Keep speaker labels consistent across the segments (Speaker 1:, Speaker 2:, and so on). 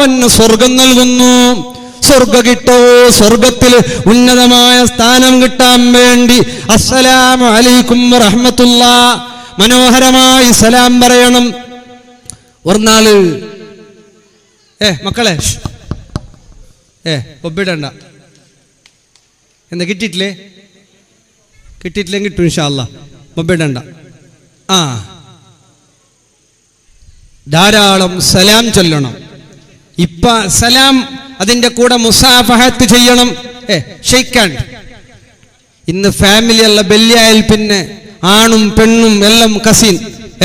Speaker 1: അവന് സ്വർഗം നൽകുന്നു. സ്വർഗ കിട്ടോ, സ്വർഗത്തിൽ ഉന്നതമായ സ്ഥാനം കിട്ടാൻ വേണ്ടി അസ്സലാമു അലൈക്കും വറഹ്മത്തുള്ളാഹ് മനോഹരമായി സലാം പറയണം. ഒരു നാള് മക്കളെ ഒപ്പിടണ്ട, എന്താ കിട്ടിയിട്ടില്ലേ? കിട്ടിയിട്ടില്ലെങ്കിൽ കിട്ടും ഇൻഷാ അല്ലാഹ്. ഒപ്പിടണ്ട. ധാരാളം സലാം ചൊല്ലണം. ഇപ്പ സലാം അതിന്റെ കൂടെ മുസാഫഹത്ത് ചെയ്യണം. Shake hand. ഇന്ന് ഫാമിലി അല്ല, ബല്യായാൽ പിന്നെ ആണും പെണ്ണും എല്ലാം കസിൻ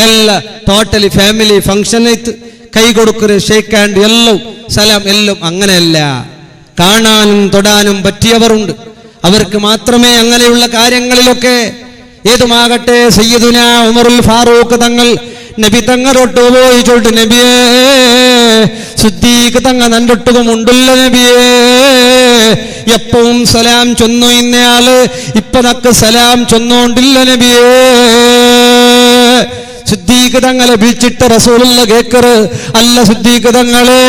Speaker 1: എല്ലാം ടോട്ടലി ഫാമിലി ഫംഗ്ഷനായിട്ട് കൈ കൊടുക്കല്, ഷെയ്ക്ക് ഹാൻഡ്, എല്ലാം സലാം എല്ലാം. അങ്ങനെയല്ല. കാണാനും തൊടാനും പറ്റിയവരുണ്ട്, അവർക്ക് മാത്രമേ അങ്ങനെയുള്ള കാര്യങ്ങളിലൊക്കെ. ഏതുമാകട്ടെ, സയ്യിദുനാ ഉമറുൽ ഫാറൂഖ് തങ്ങൾ നബി തങ്ങളൊട്ട് പോയി ചോട്ട്, നബിയേ സിദ്ദീഖ് തങ്ങ നണ്ടൊട്ടുകം ഉണ്ടല്ലോ നബിയേ, എപ്പവും സലാം ചൊന്നു ഇന്നയാള് ഇപ്പനക്ക് സലാം ചൊന്നോണ്ടില്ല നബിയേ. സിദ്ദീഖ് തങ്ങളെ വിളിച്ചിട്ട് റസൂലുള്ള കേക്കറ്, അല്ല സിദ്ദീഖ് തങ്ങളെ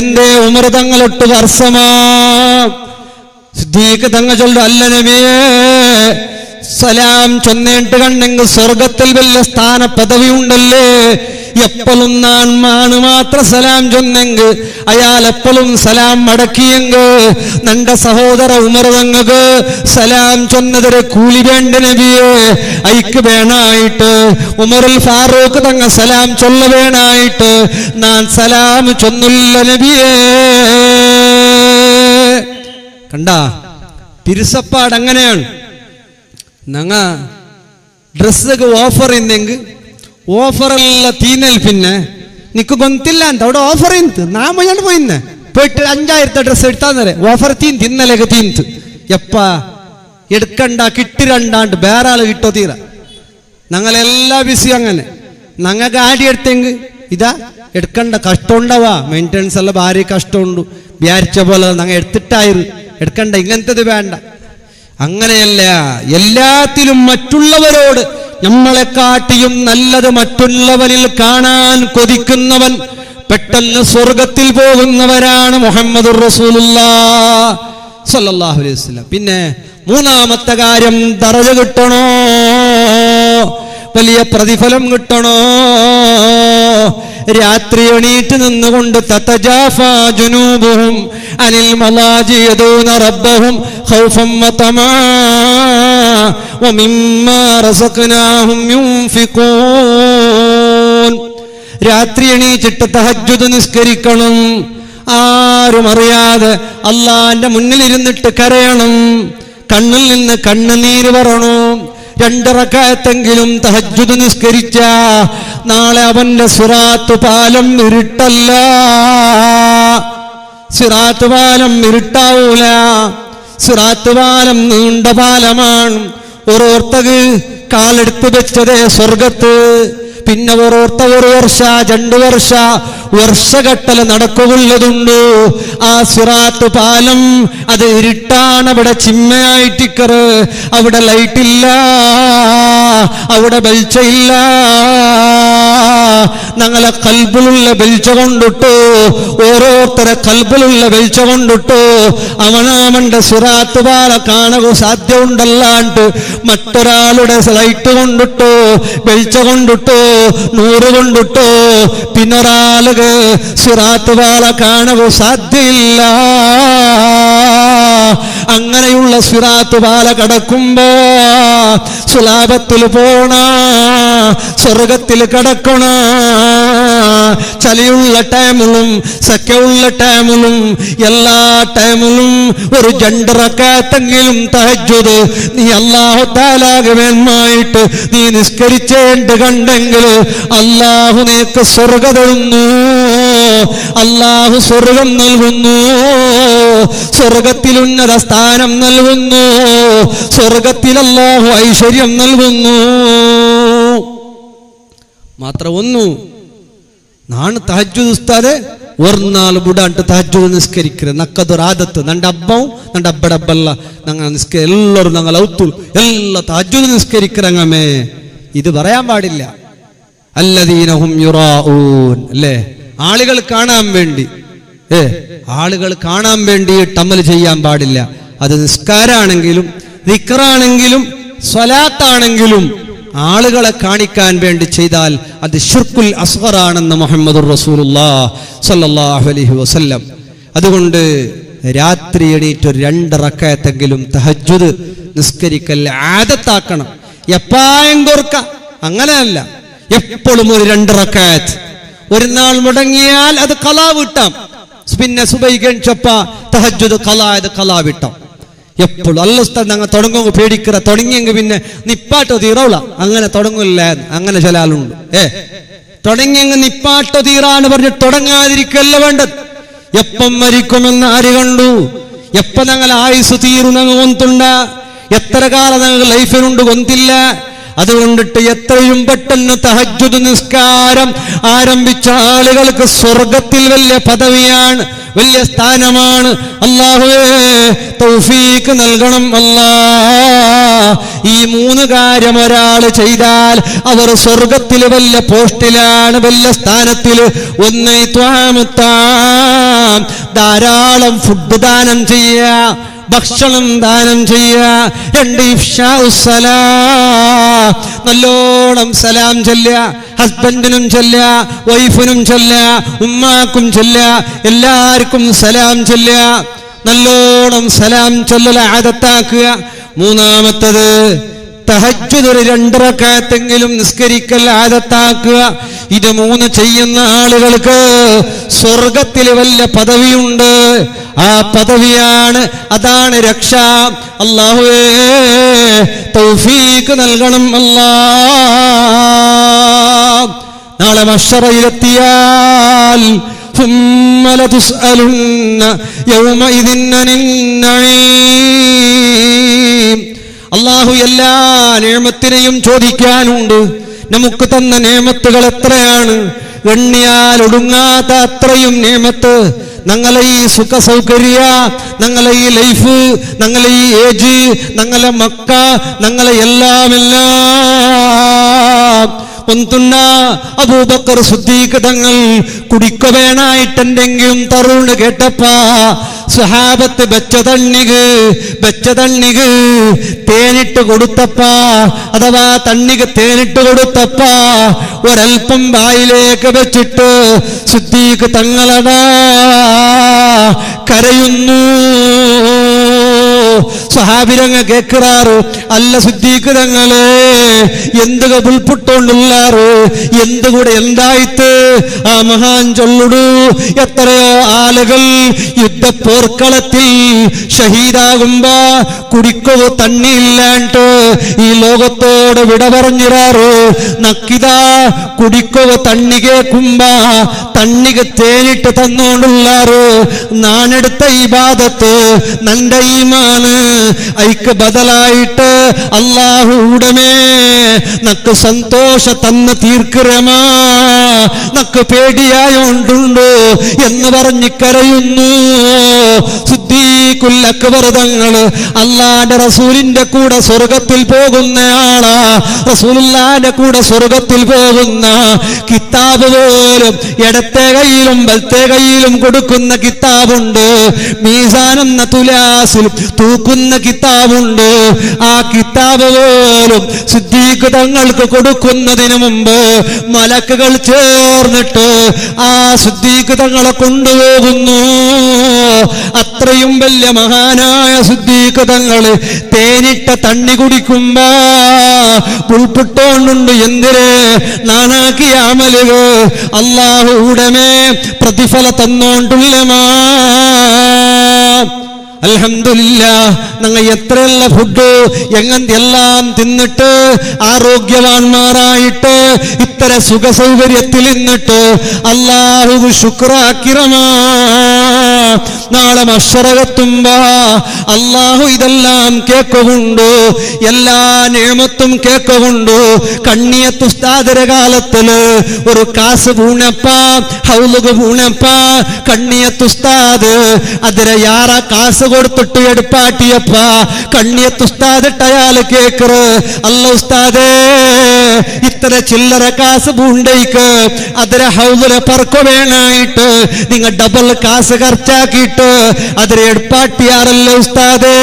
Speaker 1: എന്തേ ഉമർ തങ്ങളൊട്ട് വർഷമാ? സിദ്ദീഖ് തങ്ങ ചൊല്ലു, അല്ല നബിയേ സലാം ചൊന്നേട്ട് കണ്ടെങ്കിൽ സ്വർഗത്തിൽ വലിയ സ്ഥാന പദവി ഉണ്ടല്ലേ. എപ്പോഴും നാണ് മാത്രം സലാം ചൊന്നെങ്കിൽ അയാൾ എപ്പോഴും സലാം മടക്കിയെങ്കിൽ നന്റെ സഹോദര ഉമർ തങ്ങൾക്ക് സലാം ചൊന്നതൊരു കൂലി വേണ്ട നബിയെ. ഐക്ക് വേണായിട്ട് ഉമറുൽ ഫാറൂഖ് തങ്ങ സലാം ചൊല്ല വേണായിട്ട് ഞാൻ സലാം ചൊന്നില്ല നബിയേ. കണ്ടാ, പിരിസപ്പാട് അങ്ങനെയാണ്. ഞങ്ങ ഡ്രസ്സൊക്കെ ഓഫർ ഇന്നെങ്കിൽ ഓഫറെല്ല തീന്നൽ പിന്നെ നിക്ക് ഗൊಂತಿಲ್ಲ ಅಂತ അവിടെ ഓഫർ ಇಂತು ನಾ ಮಜಾಂಡ್ പോയിന്നെ പോയിട്ട് 5000 ഡ്രസ്സ് എടുത്താന്നേരെ ഓഫർ തിന്നലേക്ക് തീന്ത് എപ്പ എടുക്കണ്ട കിട്ടിരണ്ടാണ്ട് വേറെ ആള് കിട്ടോ തീര. ഞങ്ങളെല്ലാ ബിസി അങ്ങനെ. ഞങ്ങ ഗാഡി എടുത്തെങ്കിൽ ഇതാ എടുക്കണ്ട, കഷ്ടമുണ്ടവാ, മെയിൻ്റെനൻസ് എല്ലാം ഭാരി കഷ്ടമുണ്ട്, വിചാരിച്ച പോലെ ഞങ്ങൾ എടുത്തിട്ടായിരുന്നു എടുക്കണ്ട, ഇങ്ങനത്തത് വേണ്ട. അങ്ങനെയല്ല. എല്ലാത്തിലും മറ്റുള്ളവരോട് നമ്മളെക്കാട്ടിയും നല്ലത് മറ്റുള്ളവരിൽ കാണാൻ കൊതിക്കുന്നവൻ പെട്ടെന്ന് സ്വർഗത്തിൽ പോകുന്നവരാണ് മുഹമ്മദുർ റസൂലുള്ളാഹ് സ്വല്ലല്ലാഹു അലൈഹി വസല്ലം. പിന്നെ മൂന്നാമത്തെ കാര്യം, ദറജ കിട്ടണോ, വലിയ പ്രതിഫലം കിട്ടണോ. രാത്രി എണീറ്റ് നിന്നുകൊണ്ട് തതജാഫാ ജുനൂബുഹും അനിൽ മലാജി യദൂന റബ്ബഹും ഖൗഫൻ വതമാ വമിമ്മാ റസഖ്നാഹും യുൻഫിഖൂൻ. രാത്രി എണീച്ചിട്ട് തഹജ്ജുദ് നിസ്കരിക്കണം. ആരും അറിയാതെ അള്ളാന്റെ മുന്നിലിരുന്നിട്ട് കരയണം, കണ്ണിൽ നിന്ന് കണ്ണുനീര് വരണം. 2 റക്അത്തെങ്കിലും തഹജ്ജുദ് നിസ്കരിച്ച നാളെ അവന്റെ സിറാത്ത് പാലം ഇരുട്ടല്ല, സിറാത്ത് പാലം ഇരുട്ടാവൂല. സിറാത്ത് പാലം നീണ്ട പാലമാണ്. ഓരോരുത്തക്ക് കാലെടുത്ത് വെച്ചതേ സ്വർഗത്ത്. പിന്നെ ഓരോരുത്ത 1 വർഷ 2 വർഷ വർഷഘട്ടല് നടക്കുള്ളതുണ്ട്. ആ സിറാത്ത് പാലം അത് ഇരുട്ടാണ്. അവിടെ ചിമ്മയായിട്ടിക്കറ്, അവിടെ ലൈറ്റില്ല, അവിടെ വെളിച്ചമില്ല. ഞങ്ങളെ കൽബിലുള്ള വെളിച്ച കൊണ്ടിട്ടു, ഓരോരുത്തരെ കൽബിലുള്ള വെളിച്ച കൊണ്ടിട്ടു അവനവന്റെ സിറാത്ത് പാല കാണുക സാധ്യമുണ്ടല്ലാണ്ട് മറ്റൊരാളുടെ ലൈറ്റ് കൊണ്ടിട്ടു, വെളിച്ച കൊണ്ടിട്ടു, നൂറ് കൊണ്ടിട്ടു പിന്നൊരാളുകൾ സിറാത്ത് പാല കാണുക സാധ്യയില്ല. അങ്ങനെയുള്ള സിറാത്ത് പാല കടക്കുമ്പോ സുലാഭത്തിൽ പോണ, സ്വർഗത്തിൽ കടക്കണ. ചളിയുള്ള ടൈമിലും സഖ്യമുള്ള ടൈമിലും എല്ലാ ടൈമിലും ഒരു 2 റക്അത്തെങ്കിലും തഹജ്ജുദ് നീ അല്ലാഹു തആലാക്ക് വേണ്ടി നീ നിസ്കരിച്ചേണ്ട് കണ്ടെങ്കിൽ അല്ലാഹു നിനക്ക് സ്വർഗ്ഗം തരുന്നു. അല്ലാഹു സ്വർഗ്ഗം നൽകുന്നു, സ്വർഗ്ഗത്തിൽ ഉന്നത സ്ഥാനം നൽകുന്നു, സ്വർഗ്ഗത്തിൽ അല്ലാഹു ഐശ്വര്യം നൽകുന്നു. മാത്ര ഒന്നു ನಾನು ತಹಜ್ಜುದ್ ಉಸ್ತಾದೆ ಒರ್ನಾಲ್ ಬುಡಾಂಟ ತಹಜ್ಜುದ್ ನಿಸ್ಕರಿಕ್ರೆ ನಕ್ಕದೊರು ಆದತ್ತು ನಂಡ ಹಬ್ಬವು ನಂಡ ಹಬ್ಬಡಬ್ಬಲ್ಲ ನಂಗೆ നിസ്ക ಎಲ್ಲರೂ ഞങ്ങൾ ഔത്തുൽ ಎಲ್ಲ തഹജ്ജുദ് നിസ്കരിക്കറങ്ങമേ. ഇത് പറയാൻ പാടില്ല. അല്ലദീന ഹും യുറാഊൻ അല്ലേ, ആളുകൾ കാണാൻ വേണ്ടി ആളുകൾ കാണാൻ വേണ്ടിയിട്ട് അമൽ ചെയ്യാൻ പാടില്ല. അത് നിസ്കാരാണെങ്കിലും ദിക്റാണെങ്കിലും സ്വലാത്താണെങ്കിലും ആളുകളെ കാണിക്കാൻ വേണ്ടി ചെയ്താൽ അത് ശിർക്കുൽ അസ്ഗറാണെന്ന് മുഹമ്മദുർ റസൂലുള്ളാഹി സ്വല്ലല്ലാഹു അലൈഹി വസല്ലം. അതുകൊണ്ട് രാത്രി എണീറ്റ് 2 റക്അത്തെങ്കിലും തഹജ്ജുദ് നിസ്കരിക്കൽ ആദത്താക്കണം. എപ്പായും കൊർക്ക അങ്ങനെയല്ല, എപ്പോഴും ഒരു 2 റക്അത്ത്. ഒരു നാൾ മുടങ്ങിയാൽ അത് ഖലാ വിട്ടാം. പിന്നെ സുബൈക്ക് എണീച്ചപ്പ തഹജ്ജുദ് ഖലാ വിട്ടാം. എപ്പോഴും അല്ലസ്താൻ ഞങ്ങൾ തുടങ്ങുമ്പോ പേടിക്കറ, തുടങ്ങിയെങ്കിൽ പിന്നെ നിപ്പാട്ടോ തീറോള, അങ്ങനെ തുടങ്ങില്ല. അങ്ങനെ ചില ആളുണ്ട്, തുടങ്ങിയെങ്കിൽ നിപ്പാട്ടോ തീറാന്ന് പറഞ്ഞ് തുടങ്ങാതിരിക്കല്ല വേണ്ടത്. എപ്പം മരിക്കുമെന്ന് ആര് കണ്ടു? എപ്പ ഞങ്ങൾ ആയുസ് തീരും ഞങ്ങൾ കൊന്തുണ്ട? എത്ര കാലം ഞങ്ങൾ ലൈഫിനുണ്ട് കൊന്തില്ല. അതുകൊണ്ടിട്ട് എത്രയും പെട്ടെന്ന് തഹജ്ജുദ് നിസ്കാരം ആരംഭിച്ച ആളുകൾക്ക് സ്വർഗത്തിൽ വലിയ പദവിയാണ്, വലിയ സ്ഥാനമാണ്. അല്ലാഹുവേ തൗഫീഖ് നൽകണം അല്ലാഹ്. ഈ 3 കാര്യം ഒരാൾ ചെയ്താൽ അവർ സ്വർഗത്തിൽ വലിയ പോസ്റ്റിലാണ്, വലിയ സ്ഥാനത്തില്. 1 ത്വാമുത്താം, ധാരാളം ഫുഡ് ദാനം ചെയ്യുക, ഭക്ഷണം ദാനം ചെയ്യുക. 2 ഇഫ്ശാഉസ്സലാം, നല്ലോണം സലാം ചൊല്ലുക. ഹസ്ബൻഡിനും ചൊല്ലുക, വൈഫിനും ചൊല്ലുക, ഉമ്മാക്കും ചൊല്ലുക, എല്ലാവർക്കും സലാം ചൊല്ലുക. നല്ലോണം സലാം ചൊല്ലൽ ആദത്താക്കുക. 3-മത്തത് തഹജ്ജുദ് 2 റക്അത്തെങ്കിലും നിസ്കരിക്കൽ ആദത്താക്കുക. ഇത് 3 ചെയ്യുന്ന ആളുകൾക്ക് സ്വർഗത്തിൽ വലിയ പദവിയുണ്ട്. ആ പദവിയാണ്, അതാണ് രക്ഷ. അല്ലാഹുവേ തൗഫീഖ് നൽകണം അല്ലാഹ്. നാളെ മഹ്ശറയിലെത്തിയാൽ ثم لتسألن يومئذ عن النعيم. അല്ലാഹു എല്ലാ നിഅമത്തിനെയും ചോദിക്കാനുണ്ട്. നമുക്ക് തന്ന നിഅമത്തുകൾ എത്രയാണ്? എണ്ണിയാൽ ഒടുങ്ങാത്ത അത്രയും നിഅമത്ത്. ഞങ്ങളെ ഈ സുഖ സൗകര്യ, ഞങ്ങളെ ഈ ലൈഫ്, ഞങ്ങളെ ഈ ഏജ്, ഞങ്ങളെ മക്ക, ഞങ്ങളെ എല്ലാം ഒന്നുണ്ട. അബൂബക്കർ സിദ്ദീഖ് തങ്ങൾ കുടിക്ക വേണായിട്ടെന്തെങ്കിലും തറൂണ് കേട്ടപ്പ സഹാബത്ത് വെച്ച തണ്ണിക്ക് തേനിട്ട് കൊടുത്തപ്പ, അഥവാ തണ്ണിക്ക് തേനിട്ട് കൊടുത്തപ്പ ഒരൽപ്പം വായിലേക്ക് വെച്ചിട്ട് സിദ്ദീഖ് തങ്ങളതാ കരയുന്നു. സഹാബിരങ്ങ കേൾക്കാറ്, അല്ല സിദ്ദീഖ് തങ്ങളെ എന്ത് ഉൾപ്പെട്ടുകൊണ്ടുള്ളാറ്, എന്തുകൂടെ എന്തായിട്ട് ആ മഹാൻ ചൊല്ലുടു. എത്രയോ ആളുകൾ യുദ്ധപ്പോർക്കളത്തിൽ ഷഹീദാകുമ്പോ കുടിക്കവോ തണ്ണിയില്ലാണ്ട് ഈ ലോകത്തോട് വിട പറഞ്ഞിടാറ്. നക്കിതാ കുടിക്കവോ തണ്ണി കേൾക്കുമ്പ തണ്ണിക്ക് തേനിട്ട് തന്നോണ്ടുള്ളാറ്. നാണെടുത്ത ഇബാദത്ത് നന്റെ ഈമാന് ഐക്ക് ബദലായിട്ട് അല്ലാഹു ഉടമേ നക്ക് സന്തോഷ തന്ന് തീർക്കരമാ, നക്ക് പേടിയായോണ്ടുണ്ടോ എന്ന് പറഞ്ഞ് കരയുന്നു. സിദ്ദീഖുൽ അക്ബർ തങ്ങൾ അല്ലാഹുവിന്റെ റസൂലിന്റെ കൂടെ സ്വർഗത്തിൽ പോകുന്ന ആളാ. റസൂലുള്ളാഹിന്റെ കൂടെ സ്വർഗത്തിൽ പോകുന്ന കിതാബ് പോലും ഇടത്തെ കയ്യിലും വലത്തെ കയ്യിലും കൊടുക്കുന്ന കിതാബുണ്ട്. മീസാൻ എന്ന തുലാസിൽ തൂക്കുന്ന കിതാബുണ്ട്. ആ കിതാബ് പോലും സിദ്ദീഖ് തങ്ങൾക്ക് കൊടുക്കുന്നതിന് മുമ്പ് മലക്കുകൾ ചേർന്നിട്ട് ആ സിദ്ദീഖ് തങ്ങളെ കൊണ്ടുപോകുന്നു. അത്രയും വലിയ മഹാനായ സിദ്ദീഖ് തങ്ങൾ തേനിട്ട തണ്ണി കുടിക്കുമ്പോ ഉൾപ്പെട്ടുകൊണ്ടുണ്ട്. എന്തിന്? നാനാക്കിയ അമലുകൾ അല്ലാഹു ഉടമേ പ്രതിഫല തന്നോണ്ടുള്ളമാ. അൽഹംദുലില്ലാഹ്, ഞങ്ങൾ എത്രയുള്ള ഫുഡ് എല്ലാം തിന്നിട്ട് ആരോഗ്യവാന്മാരായിട്ട് ഇത്ര സുഖ സൗകര്യത്തിൽ നിന്നിട്ട് അല്ലാഹു ശുക്രാക്കിറമാ. നാളെ മഹ്ശറകത്തുമ്പോ അല്ലാഹു ഇതെല്ലാം കേക്കുകൊണ്ടു, എല്ലാ നിഅമത്തും കേക്കുകൊണ്ടു. കണ്ണിയത്ത് ഉസ്താദിന്റെ കാലത്തില് ഒരു കാസ് പൂണപ്പ ഹൗലുക പൂണപ്പ കണ്ണിയത്ത് ഉസ്താദ് അതിരെ യാറ കാസ് കൊടുത്തിട്ട് എടുപ്പാട്ടിയപ്പ കണ്ണിയത്ത് ഉസ്താദ് അയാൾ കേക്കറ്, അല്ല ഉസ്താദേ ഇത്ര ചില്ലറ കാസ് പൂണ്ടേക്ക് അതിരെ ഹൗലിലെ പറക്കു വേണായിട്ട് നിങ്ങൾ ഡബിൾ കാസ് ഖർച്ചാക്കിയിട്ട് അതിരെ എടുപ്പാട്ടിയാറല്ല ഉസ്താദേ.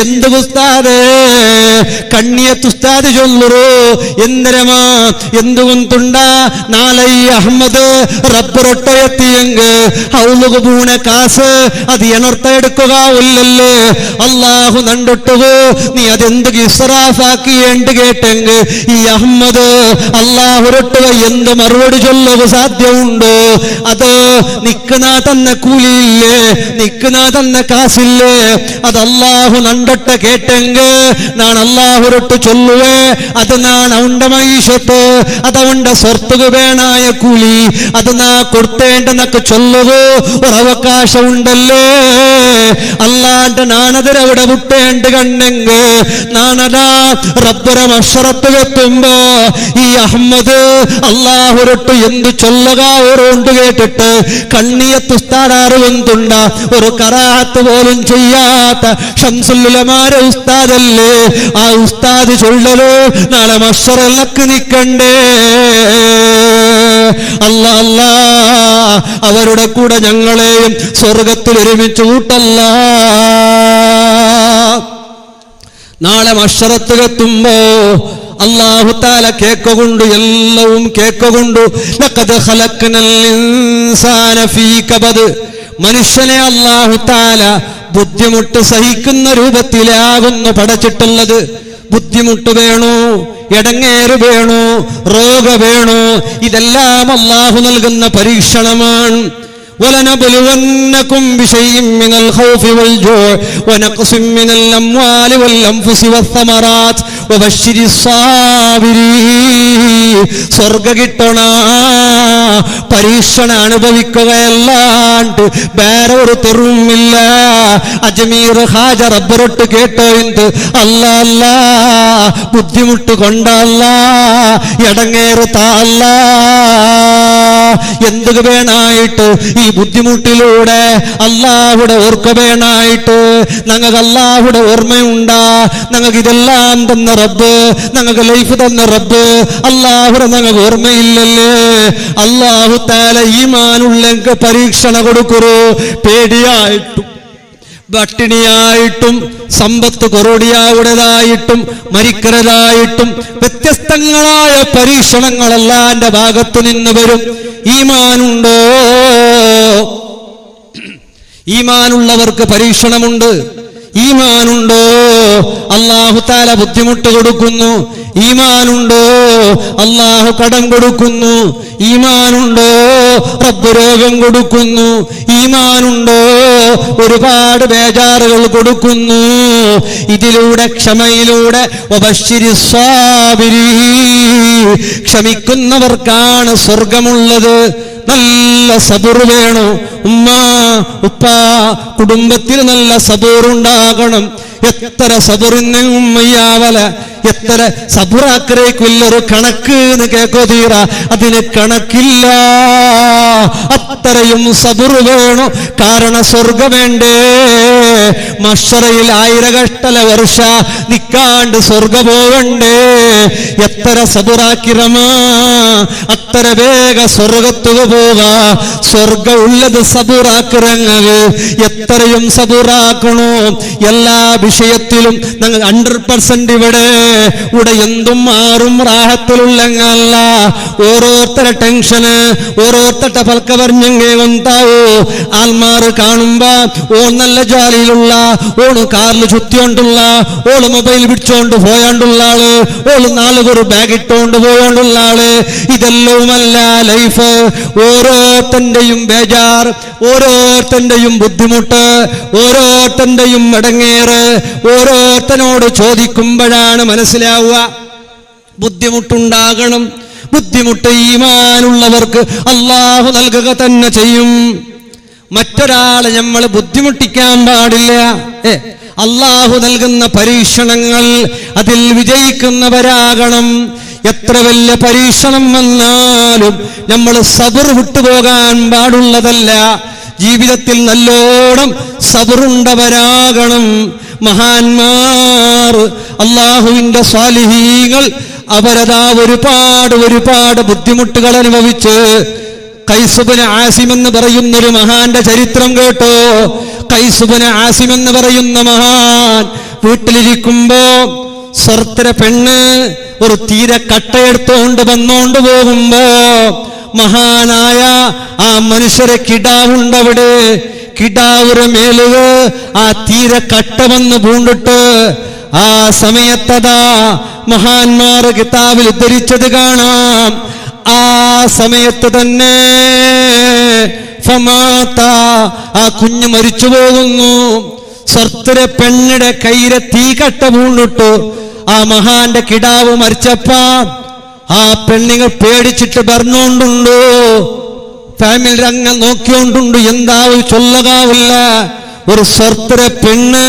Speaker 1: എന്ത് ഉസ്താദേ കണ്ണിയത്ത് ഉസ്താദ് ചൊല്ലുറു എന്തിരമാ എന്തുകൊണ്ടുണ്ട നാളെ ഈ അഹമ്മദ് റബ്ബറൊട്ടയെത്തിയെങ്ക് ഹൗലുക പൂണ കാസ് അത് എനർത്ത എടുക്കുക ഇല്ലല്ലേ അള്ളാഹു നണ്ടൊട്ടുകോ നീ അതെന്ത് ഇസ്റാഫാക്കി എന്ത് കേട്ടെങ്ക് ഈ അഹമ്മദ് അള്ളാഹുരൊട്ടുക എന്ത് മറുപടി ചൊല്ലുക സാധ്യമുണ്ടോ? അത് നിക്കുന്ന തന്ന കൂലിയില്ലേ, നിക്കുന്ന തന്ന കാസില്ലേ, അത് അള്ളാഹു നണ്ടൊട്ട കേട്ടെങ്ക് നാൻ അള്ളാഹുരൊട്ട് ചൊല്ലുവേ അത് നാൻ അവന്റെ മൈഷത്ത് അതവന്റെ സ്വർത്തുക വേണായ കൂലി അത് നാ കൊടുത്തേണ്ടെന്നൊക്കെ ചൊല്ലുക ഒരവകാശം ഉണ്ടല്ലേ. അല്ലാണ്ട് നാനതിരവിടെ വിട്ടേണ്ട കണ്ടെങ്ക് നാനതാ റബ്ബറ മഹ്ശറത്ത് എത്തുമ്പോ ഈ അഹമ്മദ് അള്ളാഹുരൊട്ട് എന്ത് ചൊല്ലുക ഓരോണ്ട് കേട്ടിട്ട് കണ്ണിയത്ത് ഉസ്താദാറ് എന്തുണ്ട ഒരു കറാഹത്ത് പോലും ചെയ്യാത്ത ശംസുൽ ഉലമാരെ ഉസ്താദല്ലേ. ആ ഉസ്താദ് ചൊല്ലലോ നാളെ മഹ്ശറക്ക് നിക്കണ്ടേ. അല്ലാ അല്ലാ അവരുടെ കൂടെ ഞങ്ങളെയും സ്വർഗത്തിൽ ഒരുമിച്ച് കൂട്ടല്ല. നാളെ മഹ്ശറത്തിലെത്തുമ്പോ അല്ലാഹു തആല കേക്കുകൊണ്ടു എല്ലാവും കേക്കുകൊണ്ടു ലഖദ് ഖലഖ്നൽ ഇൻസാന ഫീ കബദ് മനുഷ്യനെ അല്ലാഹു തആല ബുദ്ധിമുട്ട് സഹിക്കുന്ന രൂപത്തിലാകുന്നു പടച്ചിട്ടുള്ളത്. ബുദ്ധിമുട്ട് വേണോ, എടങ്ങേറ് വേണോ, രോഗ വേണോ, ഇതെല്ലാം അല്ലാഹു നൽകുന്ന പരീക്ഷണമാണ്. وَلَنَبْلُوَنَّكُمْ بِشَيْءٍ مِّنَ الْخَوْفِ وَالْجُوعِ وَنَقْصٍ مِّنَ الْأَمْوَالِ وَالْأَنفُسِ وَالثَّمَرَاتِ وَبَشِّرِ الصَّابِرِينَ. സ്വർഗ കിട്ടണ പരീക്ഷണ അനുഭവിക്കുകയല്ലാണ്ട് വേറെ ഒരു തെറുമില്ല. അജ്മീർ ഹാജ റബ്ബറൊട്ട് കേട്ടോ എന്ത് അല്ല അല്ല ബുദ്ധിമുട്ട് കൊണ്ടല്ല എടങ്ങേറ് താല്ല എന്ത് വേണായിട്ട് ഈ ബുദ്ധിമുട്ടിലൂടെ അല്ലാഹുടെ ഓർക്ക വേണായിട്ട് ഞങ്ങൾക്ക് അല്ലാഹുടെ ഓർമ്മയുണ്ടാ. ഞങ്ങൾക്ക് ഇതെല്ലാം തന്ന റബ്ബ്, ഞങ്ങൾക്ക് ലൈഫ് തന്ന റബ്ബ് അല്ലാഹുടെ ഞങ്ങൾക്ക് ഓർമ്മയില്ലല്ലേ. അല്ലാഹു തആല ഈമാനുള്ളെങ്കിൽ പരീക്ഷണ കൊടുക്കുറു. പേടിയായിട്ടും പട്ടിണിയായിട്ടും സമ്പത്ത് കൊറോടിയാവുടേതായിട്ടും മരിക്കരതായിട്ടും വ്യത്യസ്തങ്ങളായ പരീക്ഷണങ്ങളെല്ലാം എൻ്റെ ഭാഗത്ത് നിന്ന് വരും. ഈമാനുണ്ടോ? ഈമാനുള്ളവർക്ക് പരീക്ഷണമുണ്ട്. ഈമാനുണ്ടോ? അല്ലാഹു തആല ബുദ്ധിമുട്ട് കൊടുക്കുന്നു. ഈമാനുണ്ടോ? അല്ലാഹു കടം കൊടുക്കുന്നു. ഈമാനുണ്ടോ? റബ്ബ് രോഗം കൊടുക്കുന്നു. ഈമാനുണ്ടോ? ഒരുപാട് ബേജാറുകൾ കൊടുക്കുന്നു. ഇതിലൂടെ ക്ഷമയിലൂടെ വബശ്ശിരി സ്വാബിരീൻ ക്ഷമിക്കുന്നവർക്കാണ് സ്വർഗമുള്ളത്. നല്ല സബുർ വേണോ ഉമ്മ ഉപ്പ, കുടുംബത്തിൽ നല്ല സബൂറുണ്ടാകണം. എത്ര സബുറിന് ഉമ്മയ്യാവല എത്ര സബുറാക്കരേക്കൊരു കണക്ക് എന്ന് കേക്കോ തീറ അതിന് കണക്കില്ല. അത്രയും സബുർ വേണോ. കാരണം സ്വർഗ വേണ്ടേ. മഹ്ശറയിൽ 1000 കഷ്ടല വർഷ നിക്കാണ്ട് സ്വർഗ പോകണ്ടേ. എത്ര സബുറാക്കിരമാ അത്ര വേഗ സ്വർഗത്തുക പോക. സ്വർഗ ഉള്ളത് സബുറാക്കിറങ്ങത്. എത്രയും സബുറാക്കണോ. എല്ലാ വിഷയത്തിലും ഞങ്ങൾ 100% ഇവിടെ എന്തും മാറും റാഹത്തിലുള്ളങ്ങല്ല. ഓരോരുത്തരെ ടെൻഷന് ഓരോരുത്തരുടെ പൽക്ക പറഞ്ഞെങ്കേ ഉണ്ടാവൂ. ആൽമാറ് കാണുമ്പോ ഓ നല്ല ജോലിയിലുള്ള ഓള് കാറിൽ ചുറ്റിയോണ്ടുള്ള ഓള് മൊബൈൽ പിടിച്ചോണ്ട് പോയാണ്ടുള്ള ആള് ഓള് 4 ബാഗ് ഇട്ടോണ്ട് പോയോണ്ടുള്ള ആള്. ഇതെല്ലാവുമല്ല ലൈഫ്. ഓരോരുത്തന്റെയും ബേജാർ, ഓരോരുത്തന്റെയും ബുദ്ധിമുട്ട്, ഓരോരുത്തന്റെയും മടങ്ങേറ് ഓരോരുത്തനോട് ചോദിക്കുമ്പോഴാണ് മനസ്സിലാവുക. മറ്റൊരാളെ നമ്മൾ ബുദ്ധിമുട്ടിക്കാൻ പാടില്ല. അള്ളാഹു നൽകുന്ന പരീക്ഷണങ്ങൾ അതിൽ വിജയിക്കുന്നവരാകണം. എത്ര വലിയ പരീക്ഷണം വന്നാലും നമ്മൾ സബർ വിട്ടുപോകാൻ പാടുള്ളതല്ല. ജീവിതത്തിൽ നല്ലോണം സബറുണ്ടവരാകണം. മഹാന്മാർ, അള്ളാഹുവിന്റെ സ്വാലിഹീങ്ങൾ, അവരതാ ഒരുപാട് ബുദ്ധിമുട്ടുകൾ അനുഭവിച്ച്. ഖൈസ് ഇബ്നു ആസിം എന്ന് പറയുന്നൊരു മഹാന്റെ ചരിത്രം കേട്ടോ. ഖൈസ് ഇബ്നു ആസിം എന്ന് പറയുന്ന മഹാൻ വീട്ടിലിരിക്കുമ്പോ സ്വർത്തര പെണ്ണ് ഒരു തീരെ കട്ടയെടുത്തോണ്ട് വന്നോണ്ട് പോകുമ്പോ മഹാനായ ആ മനുഷ്യരെ കിടാവുണ്ടവിടെ. കിടാവുരെ മേലുക ആ തീരെ കട്ട വന്ന് പൂണ്ടിട്ട് ആ സമയത്തതാ മഹാന്മാർ കിതാബിൽ ഉദ്ധരിച്ചത് കാണാം. ആ സമയത്ത് തന്നെ ആ കുഞ്ഞ് മരിച്ചു പോകുന്നു. സ്വർത്തര പെണ്ണിടെ കയ്യിലെ തീ കട്ട പൂണ്ടിട്ടു. ആ മഹാന്റെ കിടാവ് മരിച്ചപ്പ ആ പെണ്ണിങ്ങൾ പേടിച്ചിട്ട് പറഞ്ഞോണ്ടുണ്ടോ, ഫാമിലി രംഗം നോക്കിയോണ്ടുണ്ട്. എന്താവും ചൊല്ലകാവില്ല. ഒരു സ്വർത്തര പെണ്ണ്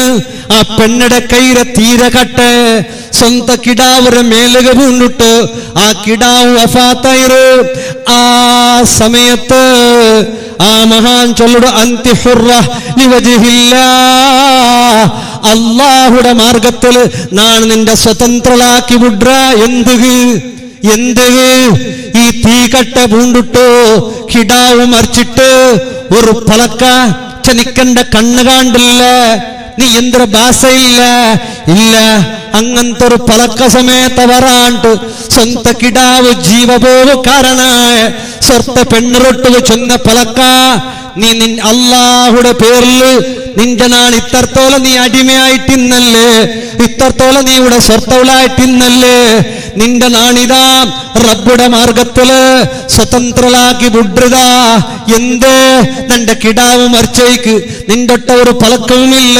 Speaker 1: ആ പെണ്ണിടെ കയ്യിലെ തീരെ കട്ട് സ്വന്തം കിടാവുരെ മേലുക പൂണ്ടിട്ട് ആ കിടാവ് വഫാത്തായിരു. ആ സമയത്ത് ആ മഹാൻ ചൊല്ലുട അന്തി ഹുർറ ലിവജ്ഹില്ലാഹ്, അല്ലാഹുടെ മാർഗത്തിൽ നാൻ നിന്റെ സ്വതന്ത്രലാക്കി വിട്ര. എന്ത് ഈ തീകട്ട പൂണ്ടിട്ടോ കിടാവ് മരിച്ചിട്ട് ഒരു പളക്ക ചനിക്കണ്ട കണ്ണ് കാണ്ടില്ല, നീ എന്തൊരു ഭാഷയില്ല ഇല്ല. അങ്ങനത്തെ ഒരു പളക്ക സമയത്ത് വരാണ്ട് സ്വന്ത കിടാവ് ജീവപോവ് കാരണായ സ്വർത്ത പെണ്ണിറൊട്ട് ചൊന്ന പളക്ക നീ അള്ളാഹുടെ പേരിൽ നിന്റെ നാൾ ഇത്രത്തോളം നീ അടിമയായിട്ടിന്നല്ലേ, ഇത്രത്തോളം നീ ഇവിടെ സ്വർത്തവളായിട്ടിന്നല്ലേ. നിന്റെ നാണിതാ റബ്ബുടെ മാർഗത്തില് സ്വതന്ത്രലാക്കി വിടൃത. എന്ത് നിന്റെ കിടാവ് മരിച്ചേക്ക് നിന്റൊട്ട ഒരു പലക്കവുമില്ല,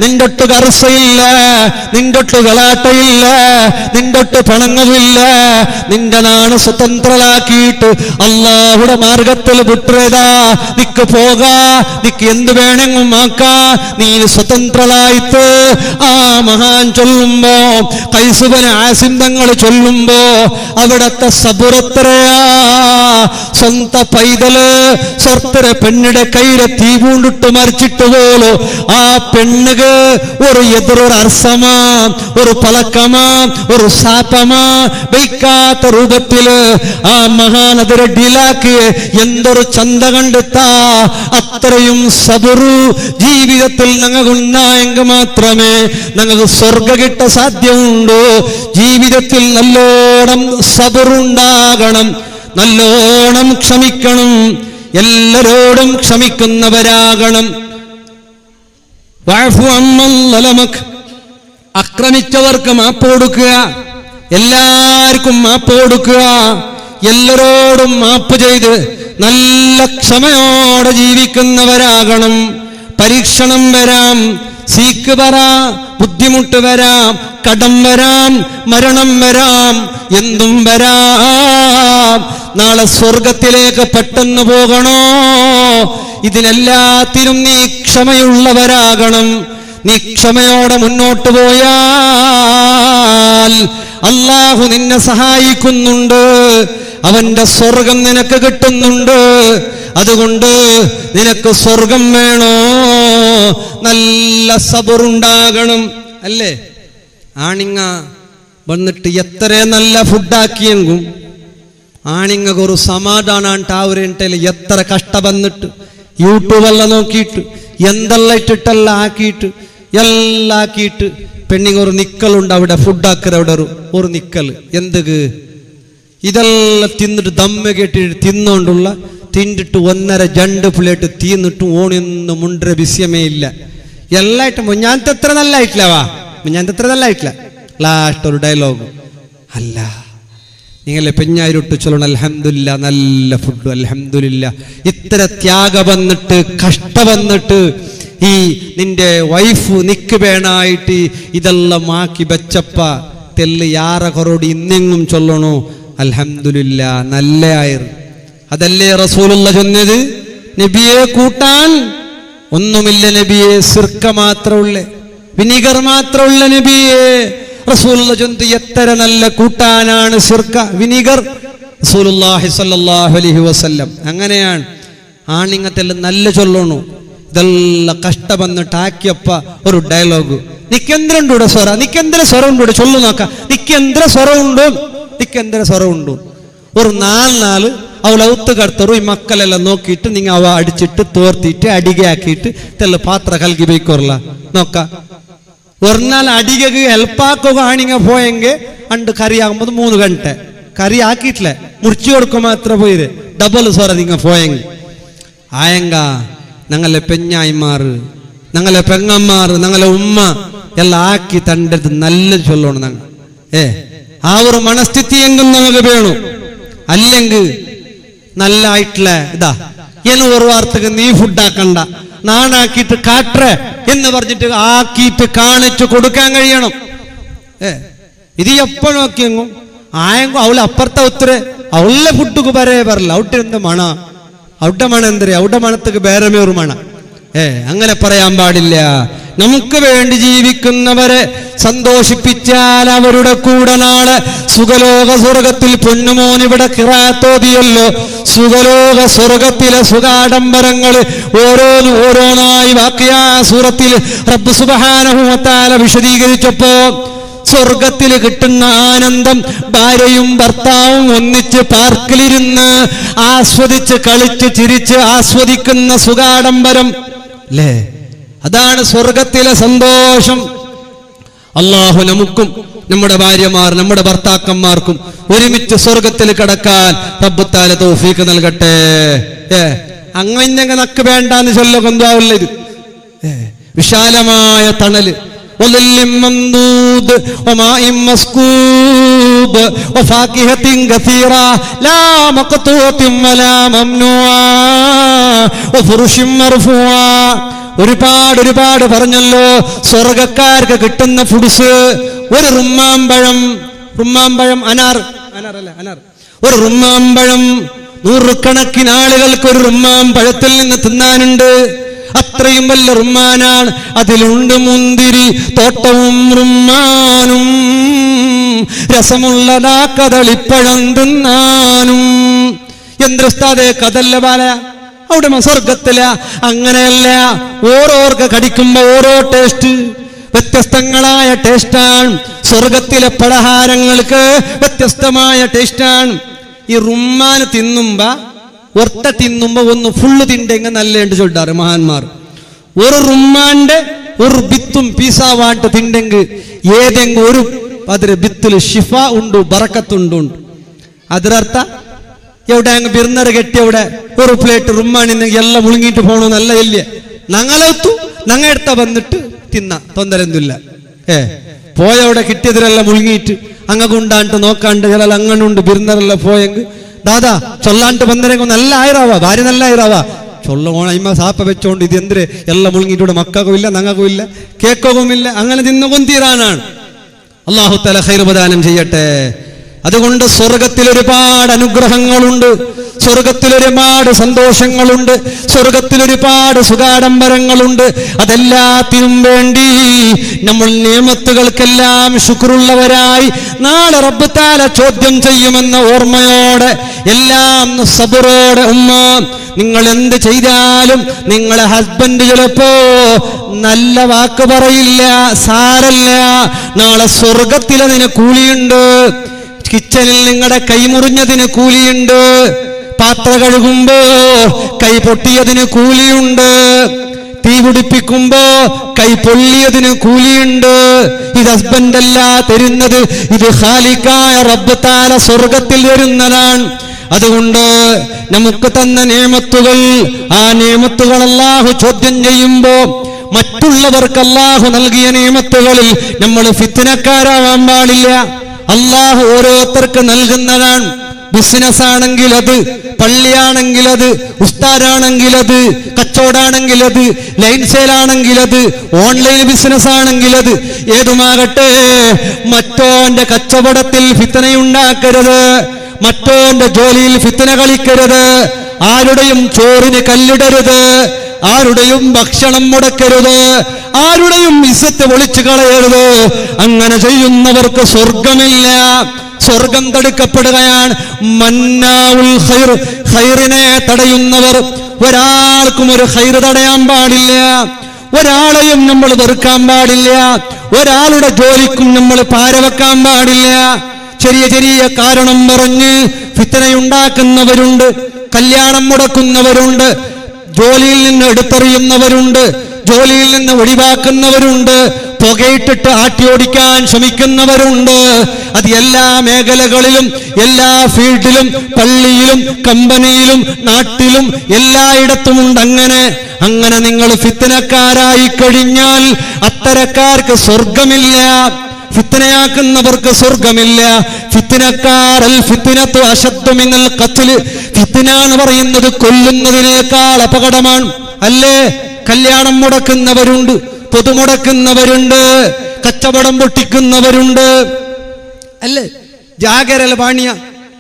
Speaker 1: നിന്റൊട്ട് കറുസയില്ല, നിന്റൊട്ട് കളാട്ടയില്ല, നിന്റൊട്ട് പണങ്ങവില്ല. നിന്റെ നാണ് സ്വതന്ത്രലാക്കിയിട്ട് അള്ളാഹുടെ മാർഗത്തിൽ വിട്ടതാ. നിക്ക് പോകാ, നിക്ക് എന്ത് വേണമെങ്കിലും ആക്കാ, നീ സ്വതന്ത്രലായിട്ട്. ആ മഹാൻ ചൊല്ലുമ്പോ ഖൈസ് ഇബ്നു ആസിം തങ്ങൾ ചൊല്ലുമ്പോ അവിടത്തെ സബുറത്രയാ. സ്വന്ത പൈതല് സ്വർത്തര പെണ്ണിടെ കയ്യിലെ തീ പൂണ്ടിട്ട് മരിച്ചിട്ട് പോലോ ആ പെണ്ണുക ഒരു എതിരൊരു അർസമാ, ഒരു പലക്കമാ, ഒരു സാപമാ വയ്ക്കാത്ത രൂപത്തില് ആ മഹാൻ അതിരെ ഡീലാക്കി എന്തൊരു ചന്ത കണ്ടെത്താ. അത്രയും സബുറു ജീവിതത്തിൽ ഞങ്ങൾക്കുണ്ടായെങ്കിൽ മാത്രമേ ഞങ്ങൾക്ക് സ്വർഗ കിട്ട സാധ്യമുണ്ടോ. ജീവിതത്തിൽ നല്ലോണം സബറുണ്ടാകണം, നല്ലോണം ക്ഷമിക്കണം, എല്ലാരോടും ക്ഷമിക്കുന്നവരാകണം. വഅഫു അമ്മൻ ളലമക്, ആക്രമിച്ചവർക്ക് മാപ്പ് കൊടുക്കുക, എല്ലാവർക്കും മാപ്പ് കൊടുക്കുക, എല്ലാരോടും മാപ്പ് ചെയ്ത് നല്ല ക്ഷമയോടെ ജീവിക്കുന്നവരാകണം. പരീക്ഷണം വരാം, സീക്ക് വരാം, ബുദ്ധിമുട്ട് വരാം, കടം വരാം, മരണം വരാം, എന്തും വരാം. നാളെ സ്വർഗത്തിലേക്ക് പെട്ടെന്ന് പോകണോ? ഇതിനെല്ലാത്തിനും നീ ക്ഷമയുള്ളവരാകണം. നീ ക്ഷമയോടെ മുന്നോട്ട് പോയാൽ അല്ലാഹു നിന്നെ സഹായിക്കുന്നുണ്ട്, അവന്റെ സ്വർഗം നിനക്ക് കിട്ടുന്നുണ്ട്. അതുകൊണ്ട് നിനക്ക് സ്വർഗം വേണോ? നല്ല സബറുണ്ടാകണം. അല്ലേ? ആണിങ്ങ വന്നിട്ട് എത്ര നല്ല ഫുഡാക്കിയെങ്കും ആണിങ്ങക്ക് ഒരു സമാധാനാണ്ട് ആ ഒരു ഇട്ടല് എത്ര കഷ്ട വന്നിട്ട് യൂട്യൂബെല്ലാം നോക്കിയിട്ട് എന്തെല്ലാം ഇട്ടിട്ടെല്ലാം ആക്കിയിട്ട് എല്ലാം ആക്കിയിട്ട് പെണ്ണിങ് ഒരു നിക്കലുണ്ട് അവിടെ ഫുഡാക്കര അവിടെ ഒരു നിക്കൽ എന്തുക്ക് ഇതെല്ലാം തിന്നിട്ട് ദമ്മ കെട്ടിട്ട് തിന്നോണ്ടുള്ള തിന്നിട്ട് 1.5-2 പ്ലേറ്റ് തീന്നിട്ടും ഓണിയൊന്നും മുണ്ടര വിഷയമേ ഇല്ല. എല്ലായിട്ടും ഞാനത്തെ എത്ര നല്ല ആയിട്ടില്ലവാ, ഞാനത്തെ എത്ര നല്ല ആയിട്ടില്ല. ലാസ്റ്റ് ഒരു ഡയലോഗ് അല്ല, നിങ്ങളെ പെഞ്ഞായിരൊട്ട് ചൊല്ലണം അൽഹംദുലില്ലാ, നല്ല ഫുഡ് അൽഹംദുലില്ലാ. ഇത്ര ത്യാഗ വന്നിട്ട് കഷ്ട വന്നിട്ട് ഈ നിന്റെ വൈഫ് നിക്ക് വേണായിട്ട് ഇതെല്ലാം ആക്കി വെച്ചപ്പ തെല്ല് യാറ കൊറോടി ഇന്നെങ്ങും ചൊല്ലണോ അൽഹംദുലില്ലാ, നല്ല ആയിരു. അതല്ലേ റസൂലുള്ള ചൊന്നത്, നബിയെ കൂട്ടാൻ ഒന്നുമില്ല നബിയെ, സിർക്ക മാത്രമുള്ള, വിനിഗർ മാത്രമുള്ള നബിയെ. റസൂലുള്ളാഹി ചൊല്ലി എത്ര നല്ല കൂട്ടാനാണ് സിർക്ക, വിനിഗർ. റസൂലുള്ളാഹി സ്വല്ലല്ലാഹു അലൈഹി വസല്ലം അങ്ങനെയാണ് ആണിങ്ങത്തെല്ലാം നല്ല ചൊല്ലണു. ഇതെല്ലാം കഷ്ട വന്നിട്ട് ആക്കിയപ്പ ഒരു ഡയലോഗ്, നിക്കെന്തിരണ്ടൂടെ സ്വര, നിക്കെന്തര സ്വരം ഉണ്ടൂടെ ചൊല്ലു നോക്ക, നിക്കെന്തര സ്വരം ഉണ്ടോ, നിക്കെന്തര സ്വരം ഉണ്ടോ. ഒരു നാല് അവൾ ഔത്ത് കടത്തರು, ഈ മക്കളെല്ലാം നോക്കിയിട്ട് നിങ്ങ അവ അടിച്ചിട്ട് തോർത്തിട്ട് അടിಗೆ ആക്കിയിട്ട് തെല്ല പാത്ര കൽകി ബൈക്കോറല്ല നോക്ക. ഒരെണ്ണാൽ അടികക്ക് ഹെൽപ്പാക്കുക ആണിങ്ങ പോയെങ്കിൽ അണ്ട് കറി ആകുമ്പോൾ 3 ಗಂಟೆ കറി ആക്കിയിട്ടില്ല, മുറിച്ചു കൊടുക്കുക മാത്രം പോയത് ഡബിൾ സ്വര നിങ്ങ പോയെങ്കിൽ ആയെങ്ക. ഞങ്ങളെ പെഞ്ഞായിമാർ, ഞങ്ങളെ പെങ്ങന്മാർ, ഞങ്ങളെ ഉമ്മ എല്ലാം ആക്കി തണ്ടത് നല്ല ചൊല്ലണം. ഞങ്ങൾ ആ ഒരു മനസ്ഥിതിയെങ്കിലും നമുക്ക് വേണം. അല്ലെങ്കിൽ നല്ല ആയിട്ടുള്ള ഇതാ എന്ന് ഒരു വാർത്തക്ക് നീ ഫുഡാക്കണ്ട, നാണാക്കിയിട്ട് കാട്ടെ എന്ന് പറഞ്ഞിട്ട് ആക്കിയിട്ട് കാണിച്ചു കൊടുക്കാൻ കഴിയണം. ഇത് എപ്പോ നോക്കിയെങ്കും ആയെങ്കും അവള് അപ്പുറത്തെ ഒത്തിരി അവളുടെ ഫുഡുക്ക് പറയല്ല, ഔട്ട് എന്ത് മണ, ഔട്ട മണ എന്തേ, ഔട്ട മണത്തേക്ക് വേറമേ ഒരു മണ. അങ്ങനെ പറയാൻ പാടില്ല. നമുക്ക് വേണ്ടി ജീവിക്കുന്നവരെ സന്തോഷിപ്പിച്ചാൽ അവരുടെ കൂടെ നാളെ സുഖലോക സ്വർഗത്തിൽ പൊന്നുമോൻ ഇവിടെ ഖിറാത്തോതിയല്ലോ, സുഖലോക സ്വർഗത്തിലെ സുഖാഡംബരങ്ങൾ ഓരോന്നായി വാക്കിയ സൂറത്തിൽ റബ്ബ് സുബ്ഹാനഹു വ തആല വിശദീകരിച്ചപ്പോ സ്വർഗത്തിൽ കിട്ടുന്ന ആനന്ദം ഭാര്യയും ഭർത്താവും ഒന്നിച്ച് പാർക്കിലിരുന്ന് ആസ്വദിച്ച് കളിച്ച് ചിരിച്ച് ആസ്വദിക്കുന്ന സുഖാഡംബരം അല്ലേ, അതാണ് സ്വർഗത്തിലെ സന്തോഷം. അല്ലാഹു നമുക്കും നമ്മുടെ ഭാര്യമാർ നമ്മുടെ ഭർത്താക്കന്മാർക്കും ഒരുമിച്ച് സ്വർഗത്തിൽ കടക്കാൻ റബ്ബ് തആല തൗഫീഖ് നൽകട്ടെ. അങ്ങനെ നക്ക് വേണ്ടാന്ന് ചൊല്ലുകൊണ്ടാവില്ല. ഇത് വിശാലമായ തണല്, ഒരുപാട് പറഞ്ഞല്ലോ സ്വർഗക്കാർക്ക് കിട്ടുന്ന ഫുഡ്സ്. ഒരു റുമ്മാമ്പഴം, അനാർ ഒരു റുമ്മാമ്പഴം 100 കണക്കിന് ആളുകൾക്ക് ഒരു റുമ്മാമ്പഴത്തിൽ നിന്ന് തിന്നാനുണ്ട്. അത്രയും വലിയ റുമ്മാനാണ്. അതിലുണ്ട് മുന്തിരി തോട്ടവും റുമ്മാനും, രസമുള്ളതാ കദളിപ്പഴം തിന്നാനും. എന്തുസ്താദേ കഥല്ല ബാല അവിടെ സ്വർഗത്തില അങ്ങനെയല്ല. ഓരോർക്ക് കടിക്കുമ്പോ ഓരോ ടേസ്റ്റ്, വ്യത്യസ്തങ്ങളായ ടേസ്റ്റാണ്. സ്വർഗത്തിലെ പലഹാരങ്ങൾക്ക് വ്യത്യസ്തമായ ടേസ്റ്റാണ്. ഈ റുമ്മാൻ തിന്നുമ്പോ ഒറ്റ തിന്നുമ്പോ ഒന്ന് ഫുള്ള് തിണ്ടെങ്ക നല്ലുണ്ട് ചൊല്ലാറ് മഹാന്മാർ. ഒരു റുമ്മാന്റെ ഒരു ബിത്തും പീസാവാട്ട് തിണ്ടെങ്കിൽ ഏതെങ്കിലും ഒരു അതിന് ബിത്തിൽ ഷിഫ ഉണ്ട്, ബറക്കത്തുണ്ട്. അതിനർത്ഥ എവിടെ അങ്ങ് ബിർന്നർ കെട്ടി അവിടെ ഒരു പ്ലേറ്റ് റുമ്മാനിന്ന് എല്ലാം മുಳುങ്ങിട്ട് പോകണമെന്നല്ല. ഇല്ല, ഞങ്ങളെത്തു ഞങ്ങ എടുത്ത വന്നിട്ട് തിന്ന തൊന്തരൊന്നുമില്ല. പോയവിടെ കിട്ടിയതിലെല്ലാം മുഴുങ്ങിയിട്ട് അങ്ങ കൊണ്ടാണ്ട് നോക്കാണ്ട് ചില അങ്ങനുണ്ട് ബിർന്നറെല്ലാം പോയെങ്കിൽ ദാദാ ചൊല്ലാണ്ട് വന്നരെങ്കിൽ നല്ല ആയിരാവാ, ഭാര്യ നല്ല ആയിരാവാ ചൊല്ലോണ ഇമ്മ സാപ്പ വെച്ചോണ്ട് ഇത് എന്തിരെ എല്ലാം മുഴുങ്ങിയിട്ട് മക്കൾക്കും ഇല്ല, ഞങ്ങൾക്കും ഇല്ല, കേക്കവുമില്ല. അങ്ങനെ തിന്നു കൊന്തീരാനാണ്. അല്ലാഹു തആല ഖൈർ പ്രദാനം ചെയ്യട്ടെ. അതുകൊണ്ട് സ്വർഗത്തിൽ ഒരുപാട് അനുഗ്രഹങ്ങളുണ്ട്, സ്വർഗത്തിൽ ഒരുപാട് സന്തോഷങ്ങളുണ്ട്, സ്വർഗത്തിൽ ഒരുപാട് സുഖാഡംബരങ്ങളുണ്ട്. അതെല്ലാത്തിനും വേണ്ടി നമ്മൾ നിയമത്തുകൾക്കെല്ലാം ശുക്റുള്ളവരായി നാളെ റബ്ബ് തആല ചോദ്യം ചെയ്യുമെന്ന ഓർമ്മയോടെ എല്ലാം സബറോടെ ഉമ്മ നിങ്ങൾ എന്ത് ചെയ്താലും നിങ്ങളെ ഹസ്ബൻഡ് ചിലപ്പോ നല്ല വാക്ക് പറയില്ല, സാരല്ല, നാളെ സ്വർഗത്തിൽ അതിന് കൂലിയുണ്ട്. കിച്ചണിൽ നിങ്ങളുടെ കൈമുറിഞ്ഞതിന് കൂലിയുണ്ട്, പാത്ര കഴുകുമ്പോ കൈ പൊട്ടിയതിന് കൂലിയുണ്ട്, തീ പിടിപ്പിക്കുമ്പോ കൈ പൊള്ളിയതിന് കൂലിയുണ്ട്. ഇത് ഹസ്ബൻഡല്ല തരുന്നത്, ഇത് ഖാലിഖായ റബ്ബ് തആല സ്വർഗത്തിൽ വരുന്നതാണ്. അതുകൊണ്ട് നമുക്ക് തന്ന നിഅമത്തുകൾ, ആ നിഅമത്തുകൾ അല്ലാഹു ചോദ്യം ചെയ്യുമ്പോ മറ്റുള്ളവർക്ക് അല്ലാഹു നൽകിയ നിഅമത്തുകളിൽ നമ്മൾ ഫിത്നക്കാരാവാൻ പാടില്ല. അല്ലാഹു ഓരോരുത്തർക്ക് നൽകുന്നതാണ്. ബിസിനസ് ആണെങ്കിൽ അത്, പള്ളിയാണെങ്കിൽ അത്, ഉസ്താദാണെങ്കിൽ അത്, കച്ചവടാണെങ്കിൽ അത്, ലൈൻ സെയിലാണെങ്കിൽ അത്, ഓൺലൈൻ ബിസിനസ് ആണെങ്കിൽ അത്, ഏതുമാകട്ടെ മറ്റോന്റെ കച്ചവടത്തിൽ ഫിത്നയുണ്ടാക്കരുത്, മറ്റോന്റെ ജോലിയിൽ ഫിത്ന കളിക്കരുത്. ആരുടെയും ചോറിന് കല്ലിടരുത്, ആരുടെയും ഭക്ഷണം മുടക്കരുത്, ആരുടെയും ഇസ്സത്ത് പൊളിച്ചു കളയരുത്. അങ്ങനെ ചെയ്യുന്നവർക്ക് സ്വർഗമില്ല, സ്വർഗം തടുക്കപ്പെടുകയാണ്. മന്നാഉൽ ഖൈർ, ഖൈറിനെ തടയുന്നവർ. ഒരാൾക്കും ഒരു ഖൈർ തടയാൻ പാടില്ല, ഒരാളെയും നമ്മൾ വെറുക്കാൻ പാടില്ല, ഒരാളുടെ ജോലിക്കും നമ്മൾ പാരവെക്കാൻ പാടില്ല. ചെറിയ ചെറിയ കാരണം പറഞ്ഞ് ഫിത്നയുണ്ടാക്കുന്നവരുണ്ട്, കല്യാണം മുടക്കുന്നവരുണ്ട്, ജോലിയിൽ നിന്ന് എടുത്തെറിയുന്നവരുണ്ട്, ജോലിയിൽ നിന്ന് ഒഴിവാക്കുന്നവരുണ്ട്, പുകയിട്ടിട്ട് ആട്ടിയോടിക്കാൻ ശ്രമിക്കുന്നവരുണ്ട്. അത് എല്ലാ മേഖലകളിലും, എല്ലാ ഫീൽഡിലും, പള്ളിയിലും, കമ്പനിയിലും, നാട്ടിലും എല്ലായിടത്തുമുണ്ട്. അങ്ങനെ നിങ്ങൾ ഫിത്നക്കാരായി കഴിഞ്ഞാൽ അത്തരക്കാർക്ക് സ്വർഗമില്ല, ഫിത്നയാക്കുന്നവർക്ക് സ്വർഗമില്ല. ഫിത്നക്കാരൽ ഫിത്നത്തു അശദ്ദു മിനൽ ഖത്ൽ, ഫിത്ന എന്ന് പറയുന്നത് കൊല്ലുന്നതിനേക്കാൾ അപകടമാണ്. അല്ലേ? കല്യാണം മുടക്കുന്നവരുണ്ട്, പൊതുമുടക്കുന്നവരുണ്ട്, കച്ചവടം പൊട്ടിക്കുന്നവരുണ്ട്. അല്ലേ? ജാഗരല പാണിയ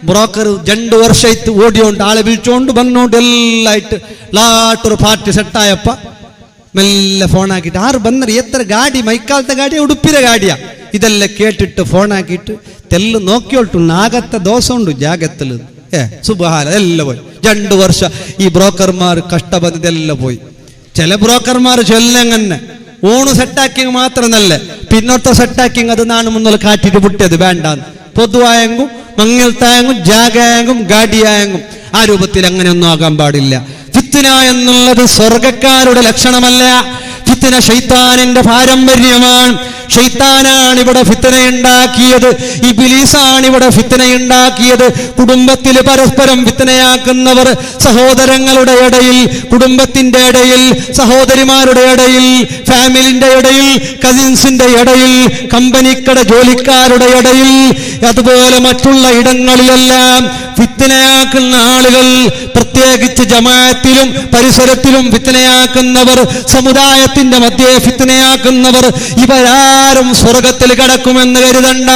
Speaker 1: ബ്രോക്കർ 2 വർഷമായിട്ട് ഓടിയോണ്ട് ആളെ വിളിച്ചോണ്ട് വന്നോണ്ട് എല്ലായിട്ട് ലാട്ടൊരു പാർട്ടി സെറ്റായപ്പ മെല്ലെ ഫോണാക്കിയിട്ട് ആറ് ബന്നർ എത്ര ഗാഡി, മൈക്കാലത്തെ ഗാഡിയാ ഉടുപ്പിലെ ഗാഡിയാ, ഇതെല്ലാം കേട്ടിട്ട് ഫോണാക്കിയിട്ട് തെല്ല് നോക്കിയോട്ടുണ്ട് ആകത്തെ ദോഷമുണ്ട് ജാഗത്തിൽ. സുബ്ഹാന, എല്ലാം പോയി. 2 വർഷം ഈ ബ്രോക്കർമാർ കഷ്ടപ്പെടുന്നതെല്ലാം പോയി. ചില ബ്രോക്കർമാർ ചൊല്ലങ്ങനെ ഊണ് സെറ്റാക്കിയെങ്കിൽ മാത്രമല്ല, പിന്നോട്ട് സെറ്റാക്കിയെങ്കിൽ അത് നാണ് മുന്നിൽ കാറ്റിട്ട് വിട്ടത് വേണ്ടാന്ന്. പൊതുവായെങ്കും മങ്ങൽത്തായെങ്കും ജാഗായെങ്കും ഗാഡിയായെങ്കും ആ രൂപത്തിൽ അങ്ങനെയൊന്നും ആകാൻ പാടില്ല. ഫിത്ന എന്നുള്ളത് സ്വർഗക്കാരുടെ ലക്ഷണമല്ല. ഫിത്ന ശൈത്താനിന്റെ പാരമ്പര്യമാണ്. ശൈത്താനാണ് ഇവിടെ ഫിത്നയുണ്ടാക്കിയത്, ഇബ്ലീസാണ് ഇവിടെ ഫിത്നയുണ്ടാക്കിയത്. കുടുംബത്തിൽ പരസ്പരം ഫിത്നയാക്കുന്നവർ, സഹോദരങ്ങളുടെ ഇടയിൽ, കുടുംബത്തിന്റെ ഇടയിൽ, സഹോദരിമാരുടെ ഇടയിൽ, ഫാമിലിന്റെ ഇടയിൽ, കസിൻസിന്റെ ഇടയിൽ, കമ്പനിക്കട ജോലിക്കാരുടെ ഇടയിൽ, അതുപോലെ മറ്റുള്ള ഇടങ്ങളിലെല്ലാം ഫിത്നയാക്കുന്ന ആളുകൾ, പ്രത്യേകിച്ച് ജമാഅത്തിലും പരിസരത്തിലും ഫിത്നയാക്കുന്നവർ, സമുദായത്തിന്റെ മധ്യേ ഫിത്നയാക്കുന്നവർ, ഇവരാരും സ്വർഗത്തിൽ കടക്കുമെന്ന് കരുതണ്ട.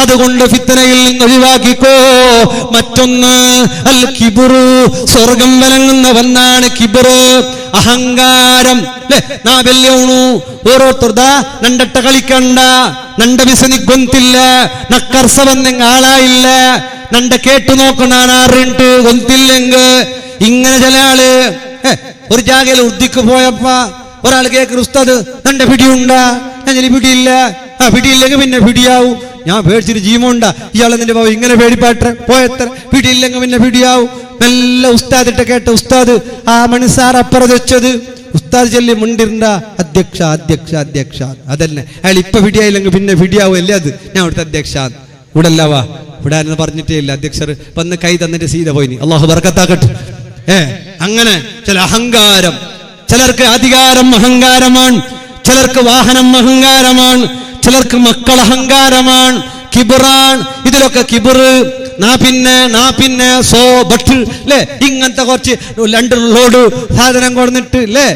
Speaker 1: അതുകൊണ്ട് ഫിത്നയിൽ നിന്ന് ഒഴിവാക്കിക്കോ. മറ്റൊന്ന് അൽ കിബ്റു, സ്വർഗം വിലങ്ങുന്നവന്നാണ് കിബ്റ്, അഹങ്കാരം. ನಾ ಬೆಲ್ಯವನು ಓರೋತ್ತರ್ದ ನಂಡಟ್ಟ കളിക്കണ്ട, നണ്ട ബിസനി ഗൊന്തില്ല, നക്കർസ വന്നെങ്ക ആളാ ഇല്ല, നണ്ട കേട്ടു നോക്കണാണ് ആറിട്ട് ഗൊന്തില്ലെങ്ക്. ഇങ്ങനെ ചില ആള് ഒരു ജാഗയിൽ ഉദ്ദിക്ക് പോയപ്പ ഒരാൾ കേൾക്കുന്ന ഉസ്താദ് നന്റെ പിടിയുണ്ടാ, ഞാൻ പിടിയില്ല. ആ പിടിയില്ലെങ്കിൽ പിന്നെ പിടിയാവൂ. ഞാൻ പേടിച്ചിട്ട് ജീവമുണ്ടാ, ഇയാളെ നിന്റെ ഭാവം ഇങ്ങനെ പേടിപ്പാട്ടെ പോയത്ര, പിടിയില്ലെങ്കിൽ പിന്നെ പിടിയാവൂ. മെല്ലെ ഉസ്താദിട്ട് കേട്ട ഉസ്താദ് ആ മണിസാർ അപ്പുറത്ത് വെച്ചത് ഉസ്താദ് ചൊല്ലി മുണ്ടിരുന്ന അധ്യക്ഷ അധ്യക്ഷ അധ്യക്ഷ അതന്നെ. അയാൾ ഇപ്പൊ പിടിയായില്ലെങ്കിൽ പിന്നെ പിടിയാവുമല്ലേ, അത് ഞാൻ ഇവിടുത്തെ അധ്യക്ഷ ഇവിടല്ലവാ ഇവിടെ ആരെന്ന് പറഞ്ഞിട്ടേ ഇല്ല. അധ്യക്ഷർ വന്ന് കൈ തന്നിട്ട് സീത പോയിനി, അള്ളാഹു ബർക്കത്താക്കട്ടെ. അങ്ങനെ ചില അഹങ്കാരം, ചിലർക്ക് അധികാരം അഹങ്കാരമാണ്, ചിലർക്ക് വാഹനം അഹങ്കാരമാണ്, ചിലർക്ക് മക്കൾ അഹങ്കാരമാണ്, കിബറാൻ. ഇതിലൊക്കെ കിബറ് നാ പിന്നെ സോ ബട്ട് അല്ലേ, ഇങ്ങനത്തെ കുറച്ച് 2 ലോഡ് സാധനം കൊടുത്തിട്ട് അല്ലേ,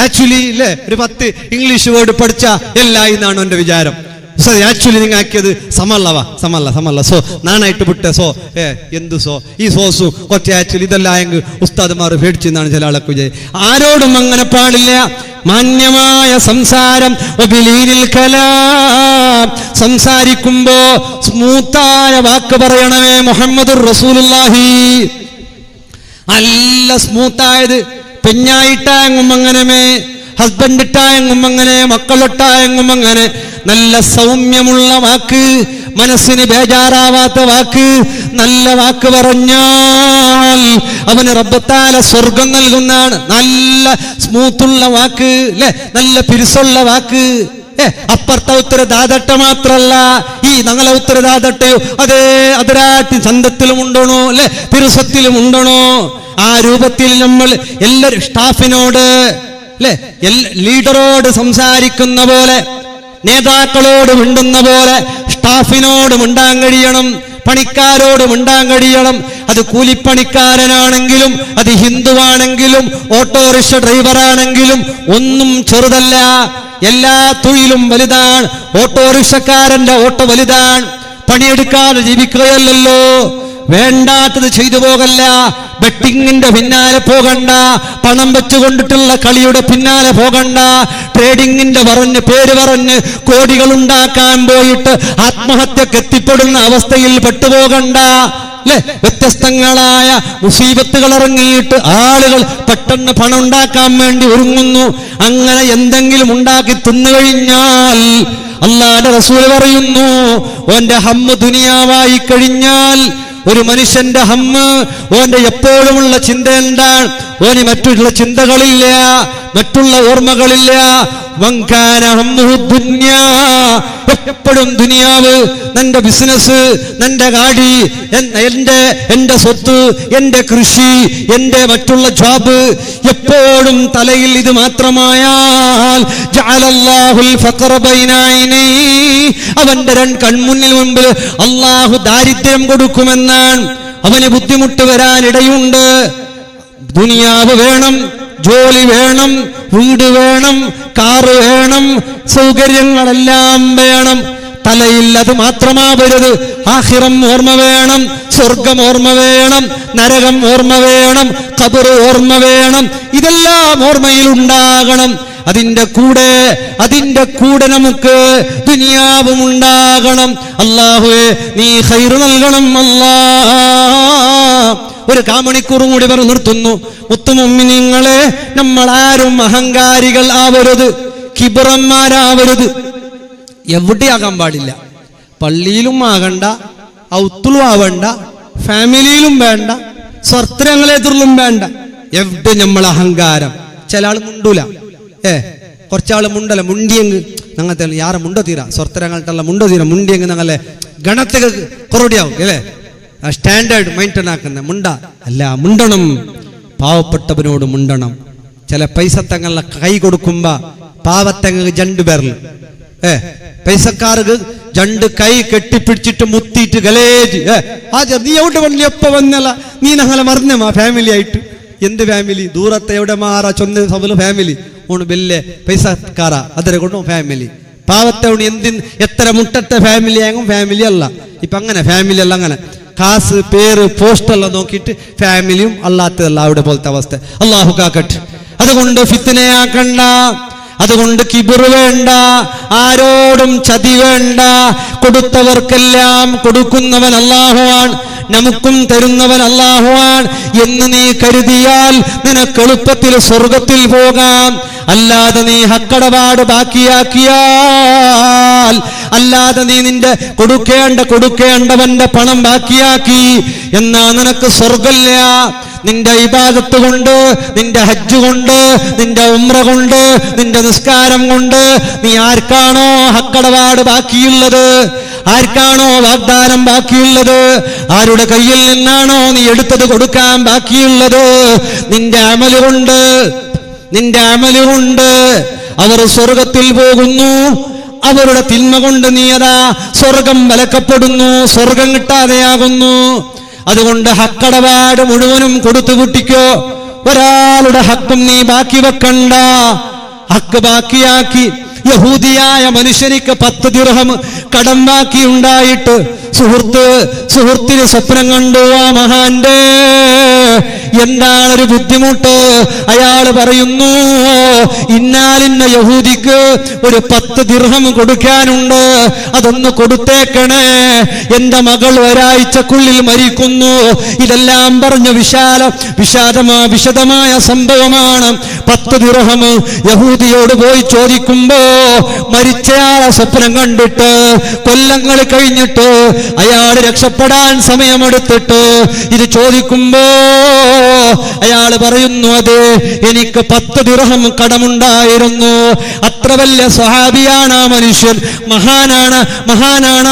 Speaker 1: ആക്ച്വലി അല്ലേ ഒരു 10 ഇംഗ്ലീഷ് വേർഡ് പഠിച്ച എല്ലാം എന്നാണ് എന്റെ വിചാരം. ആക്ച്വലി നിങ്ങൾ ആക്കിയത് സമല്ല സോ നാണായിട്ട് വിട്ട സോ എന്തു സോ ഈ സോസും കുറച്ച് ആക്ച്വലി ഇതെല്ലാം ആയെങ്കിൽ ഉസ്താദ്മാർ പേടിച്ചെന്നാണ് ചില ആളൊക്കെ വിചാരിച്ചത്. ആരോടും അങ്ങനെ പാടില്ല. മാന്യമായ സംസാരം, സംസാരിക്കുമ്പോ സ്മൂത്തായ വാക്ക് പറയണമേ. മുഹമ്മദുർ റസൂലുള്ളാഹി നല്ല സ്മൂത്തായത്. പെഞ്ഞായിട്ടായെങ്കും അങ്ങനെ, ഹസ്ബൻഡ് ഇട്ടായെങ്കും അങ്ങനെ, മക്കളിട്ടായെങ്കും അങ്ങനെ, നല്ല സൗമ്യമുള്ള വാക്ക്, മനസ്സിന് ബേജാറാവാത്ത വാക്ക്, നല്ല വാക്ക് പറഞ്ഞാൽ അവന് റബ്ബത്താല സ്വർഗം നൽകുന്നതാണ്. നല്ല സ്മൂത്തുള്ള വാക്ക് അല്ലെ, നല്ല പിരിസുള്ള വാക്ക്. അപ്പുറത്തെ ഉത്തരദാതട്ട മാത്രല്ല, ഈ ഞങ്ങളെ ഉത്തരദാതട്ടയോ അതേ അതിരാട്ടി ചന്തത്തിലും ഉണ്ടണോ അല്ലെ, പിരുസത്തിലും ഉണ്ടണോ. ആ രൂപത്തിൽ നമ്മൾ എല്ലാവരും സ്റ്റാഫിനോട് അല്ലെ, ലീഡറോട് സംസാരിക്കുന്ന പോലെ, നേതാക്കളോട് മിണ്ടുന്ന പോലെ സ്റ്റാഫിനോട് മിണ്ടാൻ കഴിയണം, പണിക്കാരോട് മിണ്ടാൻ കഴിയണം. അത് കൂലിപ്പണിക്കാരനാണെങ്കിലും, അത് ഹിന്ദുവാണെങ്കിലും, ഓട്ടോറിക്ഷ ഡ്രൈവറാണെങ്കിലും ഒന്നും ചെറുതല്ല. എല്ലാ തൊഴിലും വലുതാണ്. ഓട്ടോറിക്ഷക്കാരന്റെ ഓട്ടോ വലുതാണ്. പണിയെടുക്കാതെ ജീവിക്കുകയല്ലോ, വേണ്ടാത്തത് ചെയ്തു പോകല്ല, ബെറ്റിങ്ങിന്റെ പിന്നാലെ പോകണ്ട, പണം വെച്ചുകൊണ്ടിട്ടുള്ള കളിയുടെ പിന്നാലെ പോകണ്ട, ട്രേഡിങ്ങിന്റെ പേര് പറഞ്ഞ് കോടികൾ ഉണ്ടാക്കാൻ പോയിട്ട് ആത്മഹത്യക്ക് എത്തിപ്പെടുന്ന അവസ്ഥയിൽ പെട്ടുപോകണ്ട. അല്ലെ, വ്യത്യസ്തങ്ങളായ മുസീബത്തുകൾ ഇറങ്ങിയിട്ട് ആളുകൾ പെട്ടെന്ന് പണം ഉണ്ടാക്കാൻ വേണ്ടി ഒരുങ്ങുന്നു. അങ്ങനെ എന്തെങ്കിലും ഉണ്ടാക്കി തിന്നു കഴിഞ്ഞാൽ അല്ലാഹുവിന്റെ റസൂൽ പറയുന്നു, ഓന്റെ ഹമ്മ് ദുനിയാവായി കഴിഞ്ഞാൽ, ഒരു മനുഷ്യന്റെ ഹമ്മ് ഓന്റെ എപ്പോഴുമുള്ള ചിന്ത എന്താണ്? ഓന് മറ്റുള്ള ചിന്തകളില്ല, മറ്റുള്ള ഓർമ്മകളില്ല. എപ്പോഴും ദുനിയാവ്, നിന്റെ ബിസിനസ്, നിന്റെ ഗാഡി, എന്റെ സ്വത്ത്, എന്റെ കൃഷി, എന്റെ മറ്റുള്ള ജോബ്, എപ്പോഴും തലയിൽ ഇത് മാത്രമായാൽ അവന്റെ കൺമുന്നിൽ മുമ്പിൽ അള്ളാഹു ദാരിദ്ര്യം കൊടുക്കുമെന്നാണ്. അവന് ബുദ്ധിമുട്ട് വരാനിടയുണ്ട്. ദുനിയാവ് വേണം, ജോലി വേണം, വീട് വേണം, കാറ് വേണം, സൗകര്യങ്ങളെല്ലാം വേണം. തലയിൽ അത് മാത്രമാവരുത്. ആഖിറം ഓർമ്മ വേണം, സ്വർഗം ഓർമ്മ വേണം, നരകം ഓർമ്മ വേണം, ഖബർ ഓർമ്മ വേണം. ഇതെല്ലാം ഓർമ്മയിൽ ഉണ്ടാകണം. അതിന്റെ കൂടെ നമുക്ക് ദുനിയാവും ഉണ്ടാകണം. അല്ലാഹുവേ, നീ ഖൈറ് നൽകണം അല്ലാഹ്. ഒരു കാമണിക്കൂറും കൂടി പറഞ്ഞു നിർത്തുന്നു. മുത്തുമുഅ്മിനീങ്ങളെ, നമ്മൾ ആരും അഹങ്കാരികൾ ആവരുത്, കിബറന്മാരാവരുത്. എവിടെയാകാൻ പാടില്ല. പള്ളിയിലും ആകണ്ട, ഔത്തുലും ആവണ്ട, ഫാമിലിയിലും വേണ്ട, സ്വർത്തരങ്ങളെതിർലും വേണ്ട. എവിടെ നമ്മൾ അഹങ്കാരം. ചില ആൾ മുണ്ടൂല, കുറച്ചാള് മുണ്ടല്ല, മുണ്ടിയെങ്ക് ഞങ്ങത്തെ യാറെ മുണ്ട തീരാ, സ്വർത്തരങ്ങൾട്ടല്ല മുണ്ട തീരാ, മുണ്ടിയെങ്ക് ഞങ്ങളെ ഗണത്തിൽ കുറവടിയാവും അല്ലേ. സ്റ്റാൻഡേർഡ് മെയിൻറ്റെയിൻ ആക്കുന്ന മുണ്ട അല്ല, മുണ്ടണം. പാവപ്പെട്ടവനോട് മുണ്ടണം. ചില പൈസ തങ്ങളെ കൈ കൊടുക്കുമ്പോ പാവത്തങ്ങ് ജണ്ട് പേരിൽ പൈസക്കാർക്ക് ജണ്ട് കൈ കെട്ടിപ്പിടിച്ചിട്ട് മുത്തിയിട്ട് ഗലേജ് നീ എവിടെ വന്നു, എപ്പ വന്നല്ല, നീ ഞങ്ങളെ മറന്നമാ ഫാമിലി ആയിട്ട്. എന്ത് ഫാമിലി? ദൂരത്തെ എവിടെ മാറാ ചൊന്ന സബല് ഫാമിലി ഓണ് ബെല്ലെ പൈസക്കാര അതിനെ കൊണ്ടും ഫാമിലി. പാവത്തവണ് എത്ര മുട്ടത്തെ ഫാമിലി ആകും ഫാമിലി അല്ല. ഇപ്പൊ അങ്ങനെ ഫാമിലി അല്ല, അങ്ങനെ കാസ് പേര് പോസ്റ്റെല്ലാം നോക്കിയിട്ട് ഫാമിലിയും അല്ലാത്തതല്ല അവിടെ പോലത്തെ അവസ്ഥ. അള്ളാഹു കാക്കട്ടെ. അതുകൊണ്ട് ഫിത്നയാക്കണ്ട, അതുകൊണ്ട് കിബിർ വേണ്ട, ആരോടും ചതി വേണ്ട. കൊടുത്തവർക്കെല്ലാം കൊടുക്കുന്നവൻ അല്ലാഹുവാണ്, നമുക്കും തരുന്നവൻ അല്ലാഹുവാണ് എന്ന് നീ കരുതിയാൽ നിനക്ക് എളുപ്പത്തിൽ സ്വർഗത്തിൽ പോകാം. അല്ലാതെ നീ ഹക്കടപാട് ബാക്കിയാക്കിയാൽ, അല്ലാതെ നീ നിന്റെ കൊടുക്കേണ്ടവന്റെ പണം ബാക്കിയാക്കി എന്നാ നിനക്ക് സ്വർഗമില്ല. നിന്റെ ഇബാദത്ത് കൊണ്ട്, നിന്റെ ഹജ്ജ് കൊണ്ട്, നിന്റെ ഉംറ കൊണ്ട്, നിന്റെ നിസ്കാരം കൊണ്ട് നീ ആർക്കാണോ ഹക്കടപാട് ബാക്കിയുള്ളത്, ആർക്കാണോ വാഗ്ദാനം ബാക്കിയുള്ളത്, ആരുടെ കയ്യിൽ നിന്നാണോ നീ എടുത്തത് കൊടുക്കാൻ ബാക്കിയുള്ളത്, നിന്റെ അമലുകൊണ്ട് അവർ സ്വർഗത്തിൽ പോകുന്നു. അവരുടെ തിന്മ കൊണ്ട് നീ അതാ സ്വർഗം വിലക്കപ്പെടുന്നു, സ്വർഗം കിട്ടാതെയാകുന്നു. അതുകൊണ്ട് ഹക്കടപാട് മുഴുവനും കൊടുത്തു കുട്ടിക്കോ. ഒരാളുടെ ഹക്കും നീ ബാക്കി വെക്കണ്ട. ഹക്ക് ബാക്കിയാക്കി യഹൂദിയായ മനുഷ്യനിക്ക് 10 ദിർഹം കടം ബാക്കി ഉണ്ടായിട്ട് സുഹൃത്തിന് സ്വപ്നം കണ്ടു, ആ മഹാന്റെ എന്താണൊരു ബുദ്ധിമുട്ട്. അയാള് പറയുന്നു, ഇന്നാലിന്ന യഹൂദിക്ക് ഒരു 10 ദിർഹം കൊടുക്കാനുണ്ട്, അതൊന്ന് കൊടുത്തേക്കണേ, എന്റെ മകൾ ഒരാഴ്ചക്കുള്ളിൽ മരിക്കുന്നു. ഇതെല്ലാം പറഞ്ഞ വിശദമായ സംഭവമാണ്. 10 ദിർഹം യഹൂദിയോട് പോയി ചോദിക്കുമ്പോ മരിച്ചയാളെ സ്വപ്നം കണ്ടിട്ട് കൊല്ലങ്ങൾ കഴിഞ്ഞിട്ട് അയാൾ രക്ഷപ്പെടാൻ സമയമെടുത്തിട്ട് ഇത് ചോദിക്കുമ്പോ അയാൾ പറയുന്നു, അതെ, എനിക്ക് 10 ദിർഹം കടമുണ്ടായിരുന്നു. അത്ര വലിയ സ്വഹാബിയാണ് ആ മനുഷ്യൻ, മഹാനാണ്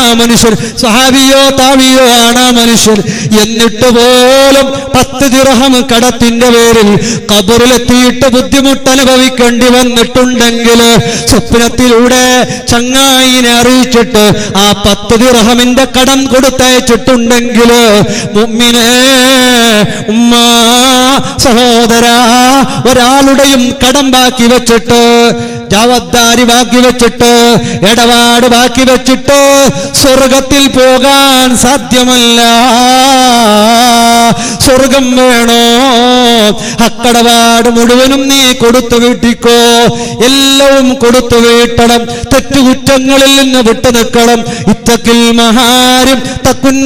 Speaker 1: ആ മനുഷ്യൻ, സ്വഹാബിയോ താവിയോ ആണ് ആ മനുഷ്യൻ. എന്നിട്ട് പോലും 10 ദിർഹം കടത്തിന്റെ പേരിൽ ഖബറിലെത്തിയിട്ട് ബുദ്ധിമുട്ട് അനുഭവിക്കേണ്ടി വന്നിട്ടുണ്ടെങ്കിൽ സ്വപ്നത്തിലൂടെ ചങ്ങായിനെ അറിയിച്ചിട്ട് ആ 10 ദിർഹമിന്റെ കടം കൊടുത്തയച്ചിട്ടുണ്ടെങ്കിൽ, മുഅ്മിനേ, ഉമ്മ, സഹോദര, ഒരാളുടെയും കടം ബാക്കി വെച്ചിട്ട് ജാവദ്ദാരി ബാക്കി വെച്ചിട്ട്, ഇടപാട് ബാക്കി വെച്ചിട്ട് സ്വർഗത്തിൽ പോകാൻ സാധ്യമല്ല. സ്വർഗം വേണോ? അക്കടപാട് മുഴുവനും നീ കൊടുത്തു വീട്ടിക്കോ. എല്ലാവും കൊടുത്തു വീട്ടണം. തെറ്റുകുറ്റങ്ങളിൽ നിന്ന് വിട്ടു നിൽക്കണം. ഇത്തക്കിൽ മഹാരും തക്കുന്നാസ്,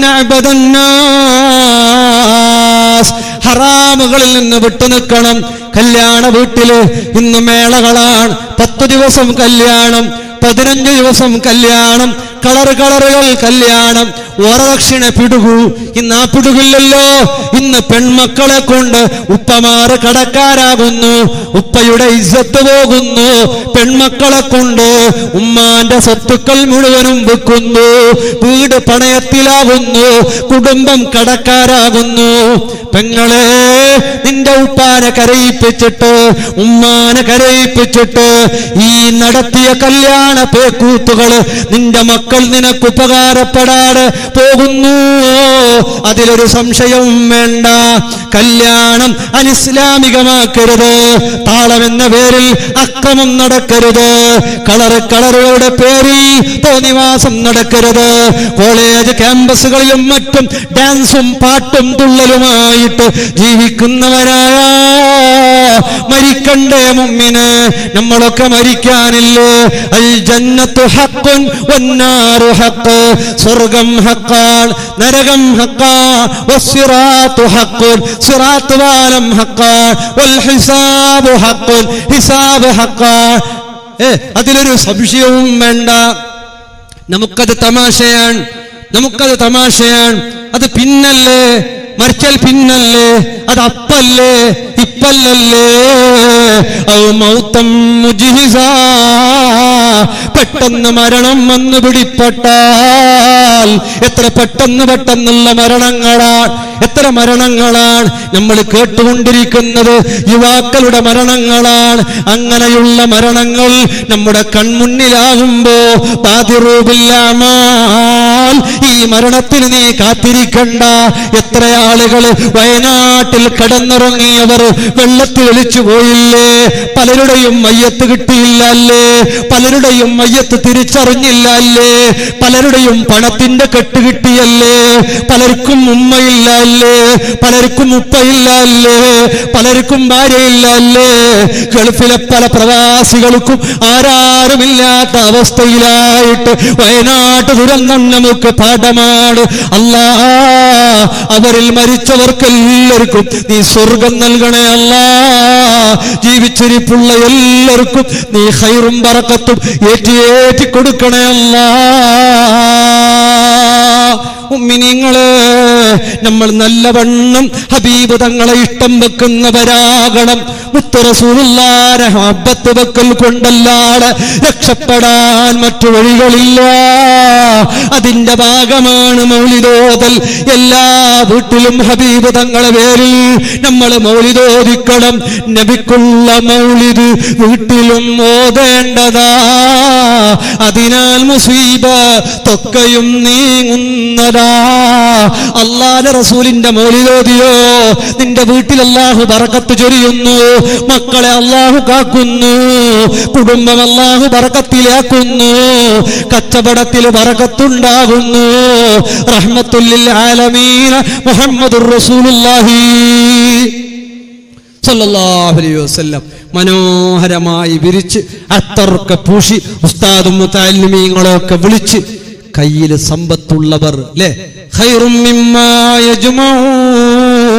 Speaker 1: ഹറാമുകളിൽ നിന്ന് വിട്ടു നിൽക്കണം. കല്യാണ വീട്ടില് ഇന്ന് മേളകളാണ്. 10 ദിവസം കല്യാണം, 15 ദിവസം കല്യാണം, കളറുകൾ കല്യാണം, വരദക്ഷിണ പിടുകു. ഇന്ന് ആ പിടുകില്ലല്ലോ. ഇന്ന് പെൺമക്കളെ കൊണ്ട് ഉപ്പമാര് കടക്കാരാകുന്നു, ഉപ്പയുടെ ഇസ്സത്ത് പോകുന്നു. പെൺമക്കളെ കൊണ്ട് ഉമ്മാന്റെ സ്വത്തുക്കൾ മുഴുവനും വിൽക്കുന്നു, വീട് പണയത്തിലാകുന്നു, കുടുംബം കടക്കാരാകുന്നു. പെങ്ങളെ, നിന്റെ ഉപ്പാനെ കരയിപ്പിച്ചിട്ട്, ഉമ്മാനെ കരയിപ്പിച്ചിട്ട് ഈ നടത്തിയ കല്യാണ പേക്കൂത്തുകള് നിന്റെ മക്കൾ നിനക്ക് ഉപകാരപ്പെടാതെ പോകുന്നു. അതിലൊരു സംശയവും വേണ്ട. കല്യാണം അനിസ്ലാമികമാക്കരുത്. താളമെന്ന പേരിൽ അക്രമം നടക്കരുത്. കളറുകളുടെ പേരിൽ തോന്നിവാസം നടക്കരുത്. കോളേജ് ക്യാമ്പസുകളിലും മറ്റും ഡാൻസും പാട്ടും തുള്ളലുമായിട്ട് ജീവിക്കുന്നവരായ മരിക്കണ്ടേ മുമ്മിന്? നമ്മളൊക്കെ മരിക്കാനില്ലേ? അൽ ജന്നത്തു ഹഖ്ഖുൻ വന്നാറു ഹഖ്. സ്വർഗം ഹഖാണ്, നരകം ഹഖാണ്. വസ്സിറാത്തു ഹഖ്ഖുൻ, സിറാത്ത് പാലം ഹഖാണ്. വൽ ഹിസാബു ഹഖ്ഖുൻ, ഹിസാബ് ഹഖാണ്. അതിലൊരു സംശയവും വേണ്ട. നമുക്കത് തമാശയാണ്. അത് പിന്നല്ലേ, മരിച്ചാൽ പിന്നല്ലേ, അത് അപ്പല്ലേ, ഇപ്പല്ലല്ലേ. പെട്ടെന്ന് മരണം വന്ന് പിടിപ്പെട്ടാൽ എത്ര പെട്ടെന്നുള്ള മരണങ്ങളാണ്, എത്ര മരണങ്ങളാണ് നമ്മൾ കേട്ടുകൊണ്ടിരിക്കുന്നത്. യുവാക്കളുടെ മരണങ്ങളാണ്. അങ്ങനെയുള്ള മരണങ്ങൾ നമ്മുടെ കൺമുന്നിലാകുമ്പോ ബാദിറൂബില്ലാമാൽ, ഈ മരണത്തിന് നീ കാത്തിരിക്കണ്ട. എത്ര ആളുകൾ വയനാട്ടിൽ കടന്നിറങ്ങിയവർ വെള്ളത്തിൽ ഒലിച്ചു പോയില്ലേ? പലരുടെയും മയ്യത്ത് കിട്ടിയില്ലല്ലേ? പലരുടെയും മയ്യത്ത് തിരിച്ചറിഞ്ഞില്ലല്ലേ? പലരുടെയും പണത്തിന്റെ കെട്ട് കിട്ടിയല്ലേ? പലർക്കും ഉമ്മയില്ലല്ലേ? പലർക്കും ഉപ്പയില്ലല്ലേ? പലർക്കും ഭാര്യയില്ലല്ലേ? ഗൾഫിലെ പല പ്രവാസികൾക്കും ആരാരുമില്ലാത്ത അവസ്ഥയിലായിട്ട് വയനാട്ട് ദുരന്തം നമുക്ക് പാഠമാണ്. അല്ലാ, അവരിൽ മരിച്ചവർക്കെല്ലാവർക്കും നീ സ്വർഗം നൽകണേ അല്ലാ. ജീവിച്ചിരിപ്പുള്ള എല്ലാവർക്കും നീ ഖൈറും ബറക്കത്തും ഏറ്റി കൊടുക്കണേ അല്ലാ. മുഅ്മിനീങ്ങളെ, നമ്മൾ നല്ലവണ്ണം ഹബീബ് തങ്ങളെ ഇഷ്ടം വെക്കുന്നവരാകണം. മുത്ത് റസൂലുള്ളാഹിനെ മഹബ്ബത്ത് വെക്കൽ കൊണ്ടല്ലാതെ രക്ഷപ്പെടാൻ മറ്റു വഴികളില്ല. അതിന്റെ ഭാഗമാണ് മൗലിദോദൽ. എല്ലാ വീട്ടിലും ഹബീബ് തങ്ങളെ പേരിൽ നമ്മൾ മൗലിദോദിക്കണം. നബിക്കുള്ള മൗലിദ് വീട്ടിലും ഓതേണ്ടതാ. അതിനാൽ മുസീബത്തൊക്കെയും നീങ്ങുന്നതാ. അല്ലാഹുവിന്റെ റസൂലിന്റെ മൗലിദോദിയോ, നിന്റെ വീട്ടിൽ അല്ലാഹു ബറക്കത്ത് ചൊരിയുന്നു. മക്കളെ അല്ലാഹു കാക്കുന്നു. കുടുംബം അല്ലാഹു ബറക്കത്തിലാക്കുന്നു. കച്ചവടത്തിൽ ബറക്കത്തുണ്ടാകുന്നു. റഹ്മത്തുൽ ആലമീൻ മുഹമ്മദുർ റസൂലുള്ളാഹി സല്ലല്ലാഹു അലൈഹി വസല്ലം മനോഹരമായി വിരിച്ച് അത്തറൊക്കെ പൂശി ഉസ്താദും മുതഅല്ലിമീങ്ങളൊക്കെ വിളിച്ച് കയ്യിൽ സമ്പത്തുള്ളവർ അല്ലേ, ഖൈറും മിമ്മാ യജ്മഊൻ.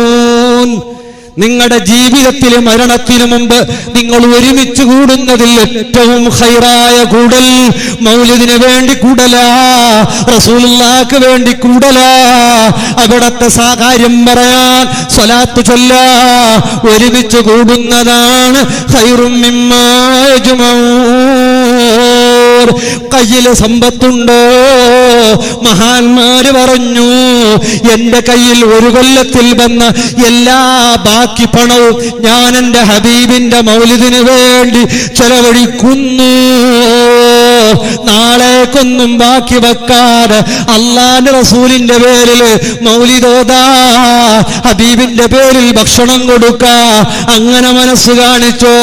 Speaker 1: നിങ്ങളുടെ ജീവിതത്തിലെ മരണത്തിനു മുമ്പ് നിങ്ങൾ ഒരുമിച്ച് കൂടുന്നതിൽ ഏറ്റവും ഖൈറായ കൂടൽ മൗലിദിന് വേണ്ടി കൂടലാ, റസൂലുള്ളാഹിക്ക് വേണ്ടി കൂടലാ. അവിടത്തെ കാര്യം പറയാൻ സ്വലാത്ത് ചൊല്ലാ ഒരുമിച്ച് കൂടുന്നതാണ് ഖൈറും മിമ്മാ യജ്മഊൻ. കയ്യില് സമ്പത്തുണ്ടോ? മഹാന്മാര് പറഞ്ഞു, എന്റെ കയ്യിൽ ഒരു കൊല്ലത്തിൽ വന്ന എല്ലാ ബാക്കി പണവും ഞാൻ എന്റെ ഹബീബിന്റെ മൗലിദിന് വേണ്ടി ചെലവഴിക്കുന്നു. നാളെ നാളേക്കൊന്നും ബാക്കി വെക്കാതെ അള്ളാന്റെ റസൂലിന്റെ പേരിൽ മൗലിദോദാ, ഹബീബിന്റെ പേരിൽ ഭക്ഷണം കൊടുക്കാ. അങ്ങനെ മനസ്സ് കാണിച്ചോ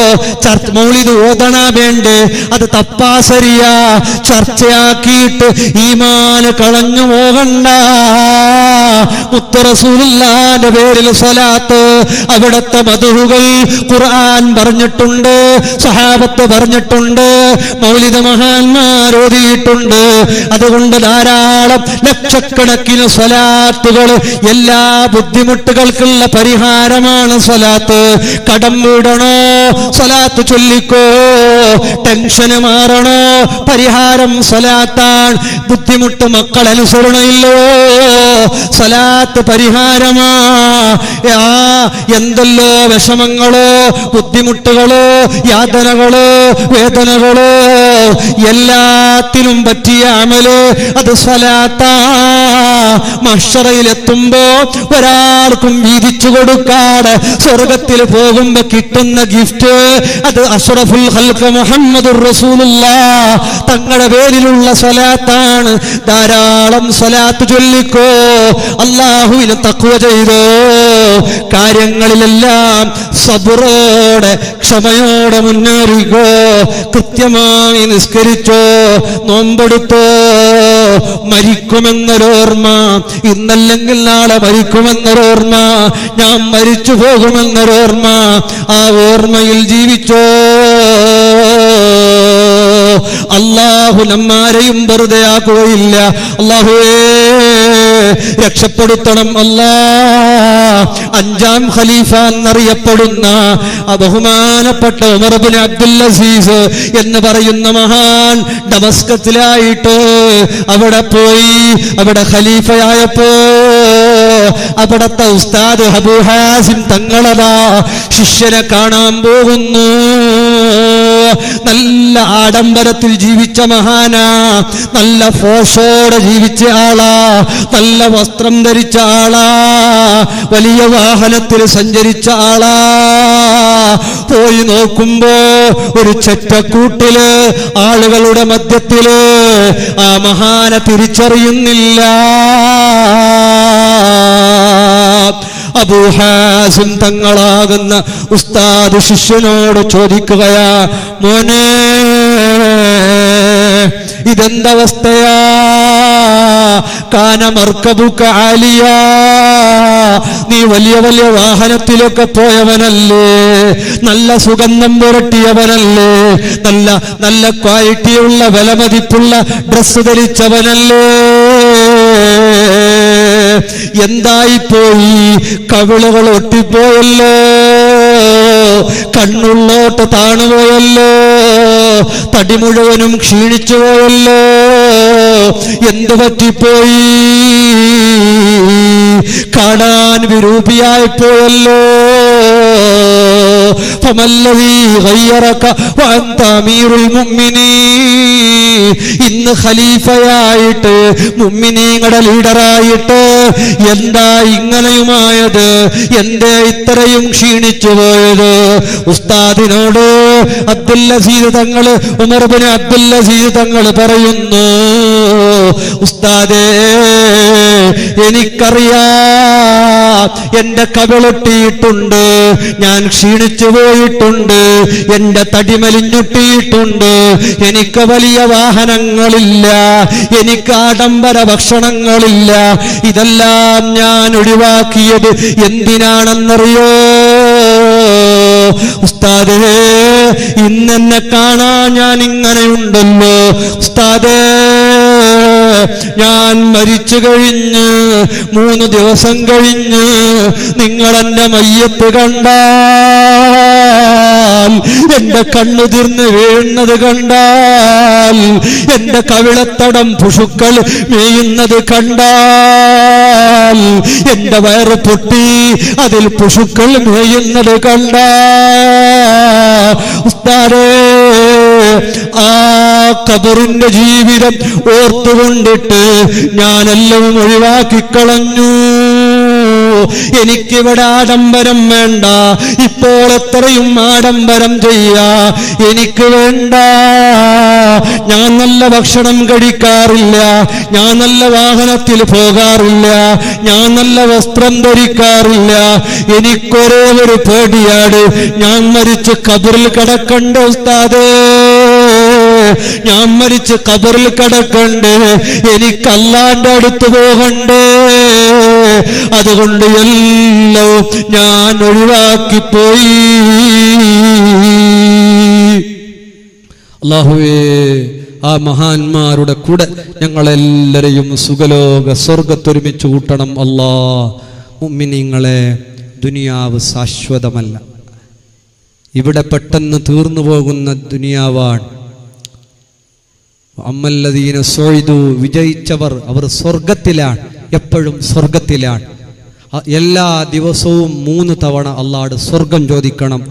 Speaker 1: മൗലിദ് ഓതണ വേണ്ടേ? അത് തപ്പാ ശരിയാ. ചർച്ചയാക്കിയിട്ട് ഈമാന് കളഞ്ഞു പോകണ്ട. മുത്ത് റസൂലുള്ളാഹിന്റെ പേരിൽ സ്വലാത്ത്, അവിടുത്തെ മദ്ഹുകൾ ഖുർആൻ പറഞ്ഞിട്ടുണ്ട്, സഹാബത്ത് പറഞ്ഞിട്ടുണ്ട്, മൗലിദ് മഹാന്മാർ ഓതിയിട്ടുണ്ട്. അതുകൊണ്ട് ധാരാളം ലക്ഷക്കണക്കിന് സ്വലാത്തുകൾ, എല്ലാ ബുദ്ധിമുട്ടുകൾക്കുള്ള പരിഹാരമാണ് സ്വലാത്ത്. കടം വീടണോ സ്വലാത്ത് ചൊല്ലിക്കോ, ടെൻഷന് മാറണോ പരിഹാരം സ്വലാത്താണ്. ബുദ്ധിമുട്ട് മക്കൾ അനുസരണയില്ലോ, സ്വലാത്ത് പരിഹാരമാ. എന്തെല്ലോ വിഷമങ്ങളോ ബുദ്ധിമുട്ടുകളോ യാതനകളോ വേദനകളോ എല്ലാത്തിനും പറ്റിയ അമല് അത് സ്വലാത്താ. മഹ്ശറയിലെത്തുമ്പോ ഒരാൾക്കും വീതിച്ചു കൊടുക്കാതെ സ്വർഗത്തിൽ പോകുമ്പോ കിട്ടുന്ന ഗിഫ്റ്റ് അത് അഷ്റഫുൽ ഖൽഖ് മുഹമ്മദുർ റസൂലുള്ളാഹ് തങ്ങളുടെ പേരിലുള്ള സ്വലാത്താണ്. ധാരാളം സ്വലാത്ത് ചൊല്ലിക്കോ, അല്ലാഹുവിനെ തഖ്വ ചെയ്തോ, കാര്യങ്ങളിലെല്ലാം സബറോടെ ക്ഷമയോടെ മുന്നേറിക്കോ, കൃത്യമായി നിസ്കരിച്ചോ, നോമ്പെടുത്തോ. മരിക്കുമെന്നൊരോർമ്മ, ഇന്നല്ലെങ്കിൽ നാളെ മരിക്കുമെന്നൊരോർമ്മ, ഞാൻ മരിച്ചു പോകുമെന്നൊരോർമ്മ, ആ ഓർമ്മയിൽ ജീവിച്ചോ. അല്ലാഹു നമ്മാരെയും വെറുതെ ആക്കുകയില്ല. അല്ലാഹുവേ രക്ഷപ്പെടുത്തണം അല്ലാ. അഞ്ചാം ഖലീഫ എന്നറിയപ്പെടുന്ന ബഹുമാനപ്പെട്ട ഉമർ ഇബ്നു അബ്ദുൽ അസീസ് എന്ന് പറയുന്ന മഹാൻ ഡമസ്കസിലായിട്ട് അവിടെ പോയി. അവിടെ ഖലീഫയായപ്പോ അവിടത്തെ ഉസ്താദ് അബൂ ഹാസിം തങ്ങളതാ ശിഷ്യനെ കാണാൻ പോകുന്നു. നല്ല ആഡംബരത്തിൽ ജീവിച്ച മഹാനാ, നല്ല ഫോഷോടെ ജീവിച്ച ആളാ, നല്ല വസ്ത്രം ധരിച്ച ആളാ, വലിയ വാഹനത്തിൽ സഞ്ചരിച്ച ആളാ. പോയി നോക്കുമ്പോ ഒരു ചെറ്റക്കൂട്ടില് ആളുകളുടെ മധ്യത്തില് ആ മഹാനെ തിരിച്ചറിയുന്നില്ല. അബൂ ഹാസിം തങ്ങളാകുന്ന ഉസ്താദ് ശിഷ്യനോട് ചോദിക്കുകയാ, മോനെ ഇതെന്തവസ്ഥയാ? കാന മർക്കബുക ആലിയാ, നീ വലിയ വലിയ വാഹനത്തിലൊക്കെ പോയവനല്ലേ, നല്ല സുഗന്ധം പുരട്ടിയവനല്ലേ, നല്ല നല്ല ക്വാളിറ്റിയുള്ള വിലമതിപ്പുള്ള ഡ്രസ് ധരിച്ചവനല്ലേ, എന്തായിപ്പോയി? കവിളുകൾ ഒട്ടിപ്പോയല്ലോ, കണ്ണുള്ളോട്ട് താണുപോയല്ലോ, തടി മുഴുവനും ക്ഷീണിച്ചു പോയല്ലോ, എന്തു പറ്റിപ്പോയി? കാണാൻ വിരൂപിയായിപ്പോയല്ലോ. ഇന്ന് ഖലീഫയായിട്ട് മുഅ്മിനീങ്ങളുടെ ലീഡറായിട്ട് എന്താ ഇങ്ങനെയുമായത്? എന്തേ ഇത്രയും ക്ഷീണിച്ചു പോയത്? ഉസ്താദിനോട് അബ്ദുൽ അസീസ് തങ്ങള്, ഉമർ ഇബ്നു അബ്ദുൽ അസീസ് തങ്ങള് പറയുന്നു, ഉസ്താദേ എനിക്കറിയാം എന്റെ കവിളൊട്ടിയിട്ടുണ്ട്, ഞാൻ ക്ഷീണിച്ചു പോയിട്ടുണ്ട്, എന്റെ തടിമലിഞ്ഞൊട്ടിയിട്ടുണ്ട്, എനിക്ക് വലിയ വാഹനങ്ങളില്ല, എനിക്ക് ആഡംബര ഭക്ഷണങ്ങളില്ല. ഇതെല്ലാം ഞാൻ ഒഴിവാക്കിയത് എന്തിനാണെന്നറിയോ? ഉസ്താദേ ഇന്നെന്നെ കാണാൻ ഞാൻ ഇങ്ങനെയുണ്ടല്ലോ, ഉസ്താദേ ഞാൻ മരിച്ചു കഴിഞ്ഞ് 3 ദിവസം കഴിഞ്ഞ് നിങ്ങളെന്റെ മയ്യത്ത് കണ്ടാൽ, എന്റെ കണ്ണു തീർന്ന് വീഴുന്നത് കണ്ടാൽ, എന്റെ കവിളത്തടം പുഴുക്കൾ മേയുന്നത് കണ്ടാൽ, എന്റെ വയറ് പൊട്ടി അതിൽ പുഴുക്കൾ മേയുന്നത് കണ്ടാൽ, ഉസ്താദേ ആ ഖബറിന്റെ ജീവിതം ഓർത്തുകൊണ്ടിട്ട് ഞാനെല്ലാം ഒഴിവാക്കിക്കളഞ്ഞു. എനിക്കിവിടെ ആഡംബരം വേണ്ട, ഇപ്പോൾ എത്രയും ആഡംബരം ചെയ്യാ എനിക്ക് വേണ്ട. ഞാൻ നല്ല ഭക്ഷണം കഴിക്കാറില്ല, ഞാൻ നല്ല വാഹനത്തിൽ പോകാറില്ല, ഞാൻ നല്ല വസ്ത്രം ധരിക്കാറില്ല. എനിക്കൊരേ ഒരു പേടിയാണ്, ഞാൻ മരിച്ച് ഖബറിൽ കിടക്കണ്ട ഉസ്താദേ, ഞാൻ മരിച്ച് ഖബറിൽ കിടക്കണ്ടേ, എനിക്ക് അല്ലാഹുവിന്റെ അടുത്ത് പോകണ്ടേ. അതുകൊണ്ട് എല്ലാം ഞാൻ ഒഴിവാക്കിപ്പോയി. അല്ലാഹുവേ, ആ മഹാന്മാരുടെ കൂടെ ഞങ്ങളെല്ലാരെയും സുഖലോക സ്വർഗത്തൊരുമിച്ച് കൂട്ടണം അല്ലാ. മുഅ്മിനീങ്ങളെ, ദുനിയാവ് ശാശ്വതമല്ല, ഇവിടെ പെട്ടെന്ന് തീർന്നു പോകുന്ന ദുനിയാവാണ്. അമ്മല്ലദീന സുഇദു, വിജയിച്ചവർ അവർ സ്വർഗത്തിലാണ്, എപ്പോഴും സ്വർഗത്തിലാണ്. എല്ലാ ദിവസവും 3 തവണ അല്ലാഹുവോട് സ്വർഗം ചോദിക്കണം,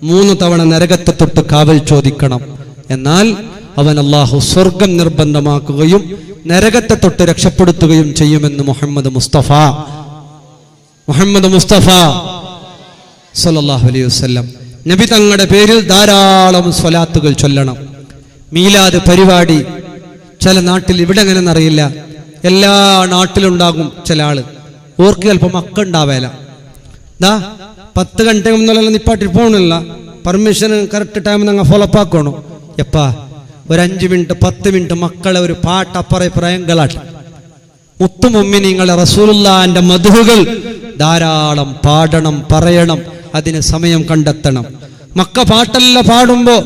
Speaker 1: 3 തവണ നരകത്തെ തൊട്ട് കാവൽ ചോദിക്കണം. എന്നാൽ അവൻ അല്ലാഹു സ്വർഗം നിർബന്ധമാക്കുകയും നരകത്തെ തൊട്ട് രക്ഷപ്പെടുത്തുകയും ചെയ്യുമെന്ന് മുഹമ്മദ് മുസ്തഫ സല്ലല്ലാഹു അലൈഹി വസല്ലം. നബി തങ്ങളുടെ പേരിൽ ധാരാളം സ്വലാത്തുകൾ ചൊല്ലണം. മീലാദ് പരിപാടി ചില നാട്ടിൽ, ഇവിടെ എങ്ങനെയെന്ന് അറിയില്ല, എല്ലാ നാട്ടിലുണ്ടാകും. ചില ആള് ഓർക്ക് ചിലപ്പോൾ മക്കുണ്ടാവേല, 10 ഗಂಟೆ മുന്നല്ല നിപ്പാട്ടി പോകണില്ല, പെർമിഷൻ കറക്റ്റ് ടൈം നിങ്ങൾ ഫോളോ ആക്കണം. എപ്പാ ഒരു 5 മിനിറ്റ് 10 മിനിറ്റ് മക്കളെ ഒരു പാട്ടപ്പറയങ്ങളാട്ട് മുത്തുമുഅ്മിനീങ്ങളെ റസൂലുള്ളാഹിന്റെ മദ്ഹുകൾ ധാരാളം പാടണം, പറയണം. അതിന് സമയം കണ്ടെത്തണം. മക്ക പാട്ടല്ല പാടുമ്പോ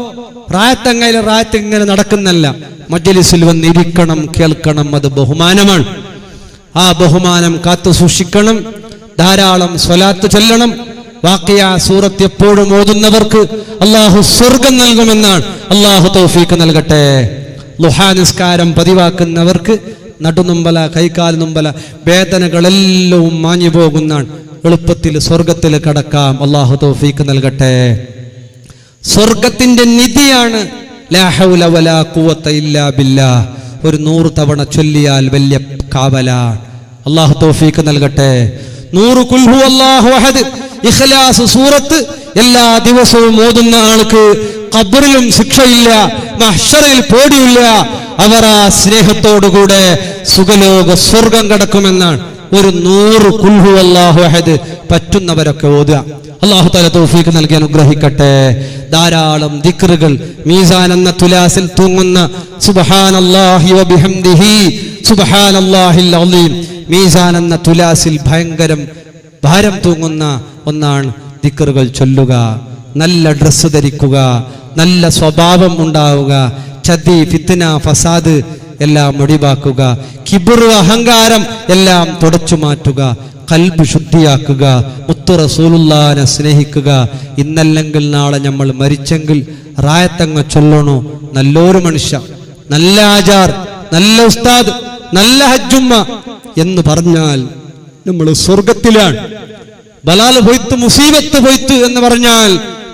Speaker 1: റായത്ത് ഇങ്ങനെ നടക്കുന്നല്ല, മജ്ലിസിൽ വന്നിരിക്കണം, കേൾക്കണം. അത് ബഹുമാനമാണ്. ആ ബഹുമാനം കാത്തു സൂക്ഷിക്കണം. ധാരാളം സ്വലാത്ത് ചൊല്ലണം. വാഖിയ സൂറത്ത് എപ്പോഴും ഓതുന്നവർക്ക് അല്ലാഹു സ്വർഗം നൽകുമെന്നാണ്. അല്ലാഹു തൗഫീഖ് നൽകട്ടെ. ളുഹാ നിസ്കാരം പതിവാക്കുന്നവർക്ക് നടുനുമ്പല, കൈകാൽ നുമ്പല വേദനകളെല്ലാം മാഞ്ഞു പോകുന്നതാണ്. എളുപ്പത്തിൽ സ്വർഗത്തിൽ കടക്കാം. അല്ലാഹു തൗഫീഖ് നൽകട്ടെ. സ്വർഗത്തിന്റെ നിധിയാണ് ലാ ഹൗല വലാ ഖുവത ഇല്ലാ ബില്ലാഹ്. ഒരു 100 തവണ ചൊല്ലിയാൽ വലിയ കാവലാണ്. അല്ലാഹു തൗഫീഖ് നൽകട്ടെ. 100 ഖുൽ ഹുവല്ലാഹു അഹദ് ഇഖ്ലാസ് സൂറത്ത് എല്ലാ ദിവസവും ഓതുന്ന ആൾക്ക് ഖബറിലും ശിക്ഷയില്ല, മഹ്ശറിൽ പേടിയില്ല. അവർ ആ സ്നേഹത്തോടുകൂടെ സുഖലോക സ്വർഗം കടക്കുമെന്നാണ്. ഒരു 100 ഖുൽ ഹുവല്ലാഹു അഹദ് പറ്റുന്നവരൊക്കെ ഓതുക. അല്ലാഹു തആല തൗഫീഖ് നൽകി അനുഗ്രഹിക്കട്ടെ. ധാരാളം ദിക്റുകൾ മീസാൻ എന്ന തുലാസിൽ തൂങ്ങുന്ന സുബ്ഹാനല്ലാഹി വബിഹംദിഹി സുബ്ഹാനല്ലാഹിൽ അളീം. മീസാൻ എന്ന തുലാസിൽ ഭയങ്കരം ഭാരം തൂങ്ങുന്ന ഒന്നാണ് ദിക്റുകൾ ചൊല്ലുക. നല്ല ഡ്രസ്സ് ധരിക്കുക, നല്ല സ്വഭാവം ഉണ്ടാവുക, ചതി ഫിത്ന ഫസാദ് എല്ലാം ഒഴിവാക്കുക, കിബ്ർ അഹങ്കാരം എല്ലാം തുടച്ചു മാറ്റുക, ഖൽബ് ശുദ്ധിയാക്കുക, മുത്തു റസൂലുള്ളാഹിനെ സ്നേഹിക്കുക. ഇന്നല്ലെങ്കിൽ നാളെ നമ്മൾ മരിച്ചെങ്കിൽ റായത്തങ്ങ ചൊല്ലണോ, നല്ലൊരു മനുഷ്യ, നല്ല ആചാർ, നല്ല ഉസ്താദ്, നല്ല ഹജ്ജുമ്മ എന്ന് പറഞ്ഞാൽ നമ്മൾ സ്വർഗത്തിലാണ്. ബലാൽ പോയിത്ത് മുസീബത്ത് പോയിത്ത് എന്ന് പറഞ്ഞാൽ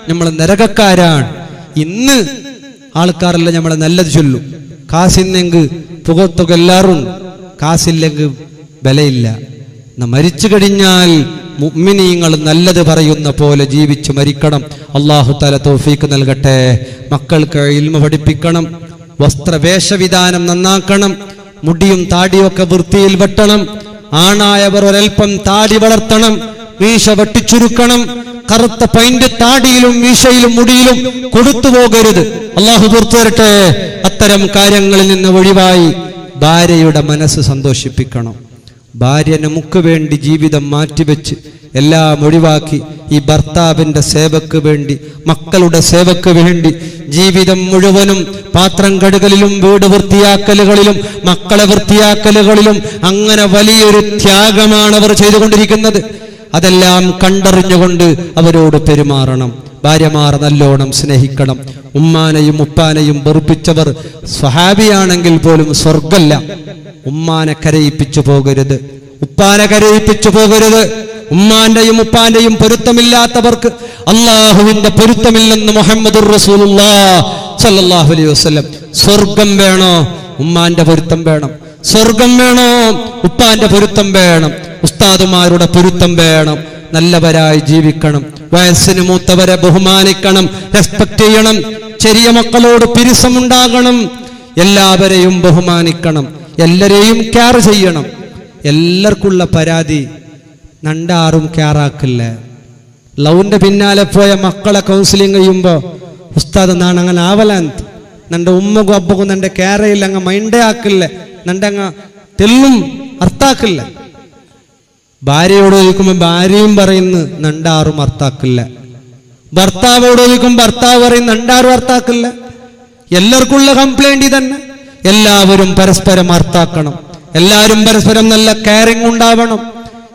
Speaker 1: നമ്മൾ നരകക്കാരാണ്. ഇന്ന് ആൾക്കാരെല്ലാം നമ്മളെ നല്ലത് ചൊല്ലും. കാസിന്നെങ്കിൽ പുകത്തുക എല്ലാവരും, കാസില്ലെങ്കിൽ വിലയില്ല. മരിച്ചു കഴിഞ്ഞാൽ മുഅ്മിനീങ്ങൾ നല്ലത് പറയുന്ന പോലെ ജീവിച്ച് മരിക്കണം. അല്ലാഹു തആല തൗഫീഖ് നൽകട്ടെ. മക്കൾക്ക് ഇൽമ പഠിപ്പിക്കണം, വസ്ത്രവേഷവിധാനം നന്നാക്കണം, മുടിയും താടിയൊക്കെ വൃത്തിയിൽ വെട്ടണം. ആണായവർ ഒരൽപ്പം താടി വളർത്തണം, മീശ വെട്ടിച്ചുരുക്കണം. കറുത്ത പൈന്റ് താടിയിലും മീശയിലും മുടിയിലും കൊടുത്തു പോകരുത്. അല്ലാഹു പുറത്തു തരട്ടെ. അത്തരം കാര്യങ്ങളിൽ നിന്ന് ഒഴിവായി ഭാര്യയുടെ മനസ്സ് സന്തോഷിപ്പിക്കണം. ഭാര്യ നമുക്ക് വേണ്ടി ജീവിതം മാറ്റിവെച്ച് എല്ലാം ഒഴിവാക്കി ഈ ഭർത്താവിന്റെ സേവക്ക് വേണ്ടി, മക്കളുടെ സേവക്ക് വേണ്ടി ജീവിതം മുഴുവനും പാത്രം കഴുകലിലും വീട് വൃത്തിയാക്കലുകളിലും മക്കളെ വൃത്തിയാക്കലുകളിലും അങ്ങനെ വലിയൊരു ത്യാഗമാണ് അവർ ചെയ്തുകൊണ്ടിരിക്കുന്നത്. അതെല്ലാം കണ്ടറിഞ്ഞുകൊണ്ട് അവരോട് പെരുമാറണം. ഭാര്യമാർ നല്ലോണം സ്നേഹിക്കണം. ഉമ്മാനെയും ഉപ്പാനെയും വെറുപ്പിച്ചവർ സ്വഹാബിയാണെങ്കിൽ പോലും സ്വർഗല്ല. ഉമ്മാനെ കരയിപ്പിച്ചു പോകരുത്, ഉപ്പാനെ കരയിപ്പിച്ചു പോകരുത്. ഉമ്മാന്റെയും ഉപ്പാന്റെയും പൊരുത്തമില്ലാത്തവർക്ക് അള്ളാഹുവിന്റെ പൊരുത്തമില്ലെന്ന് മുഹമ്മദുർ റസൂലുള്ളാഹി സ്വല്ലല്ലാഹു അലൈഹി വസല്ലം. സ്വർഗം വേണോ, ഉമ്മാന്റെ പൊരുത്തം വേണം. സ്വർഗം വേണോ? ഉപ്പാന്റെ പൊരുത്തം വേണം, ഉസ്താദുമാരുടെ പൊരുത്തം വേണം. നല്ലവരായി ജീവിക്കണം, വയസ്സിന് മൂത്തവരെ ബഹുമാനിക്കണം, റെസ്പെക്ട് ചെയ്യണം, ചെറിയ മക്കളോട് പിരിസമുണ്ടാകണം, എല്ലാവരെയും ബഹുമാനിക്കണം, എല്ലാരെയും കെയർ ചെയ്യണം. എല്ലാവർക്കുള്ള പരാതി നണ്ടാറും കെയറാക്കില്ല. ലവിന്റെ പിന്നാലെ പോയ മക്കളെ കൗൺസിലിംഗ് ചെയ്യുമ്പോ ഉസ്താദ് നാണ് അങ്ങനെ ആവലാന്ത്, നന്റെ ഉമ്മക്കും അപ്പക്കും നന്റെ കെയറയില്ല, അങ്ങ് മൈൻഡേ ആക്കില്ല, നന്റെ അങ്ങ് തെല്ലും അർത്ഥാക്കില്ല. ഭാര്യയോട് ചോദിക്കുമ്പോ ഭാര്യയും പറയുന്നു നണ്ടാറും അർത്ഥാക്കില്ല. ഭർത്താവോട് ചോദിക്കും ഭർത്താവ് പറയും നണ്ടാറും അർത്ഥാക്കില്ല. എല്ലാവർക്കുള്ള കംപ്ലൈന്റ് തന്നെ. എല്ലാവരും പരസ്പരം അർത്ഥാക്കണം, എല്ലാവരും പരസ്പരം നല്ല കെയറിംഗ് ഉണ്ടാവണം,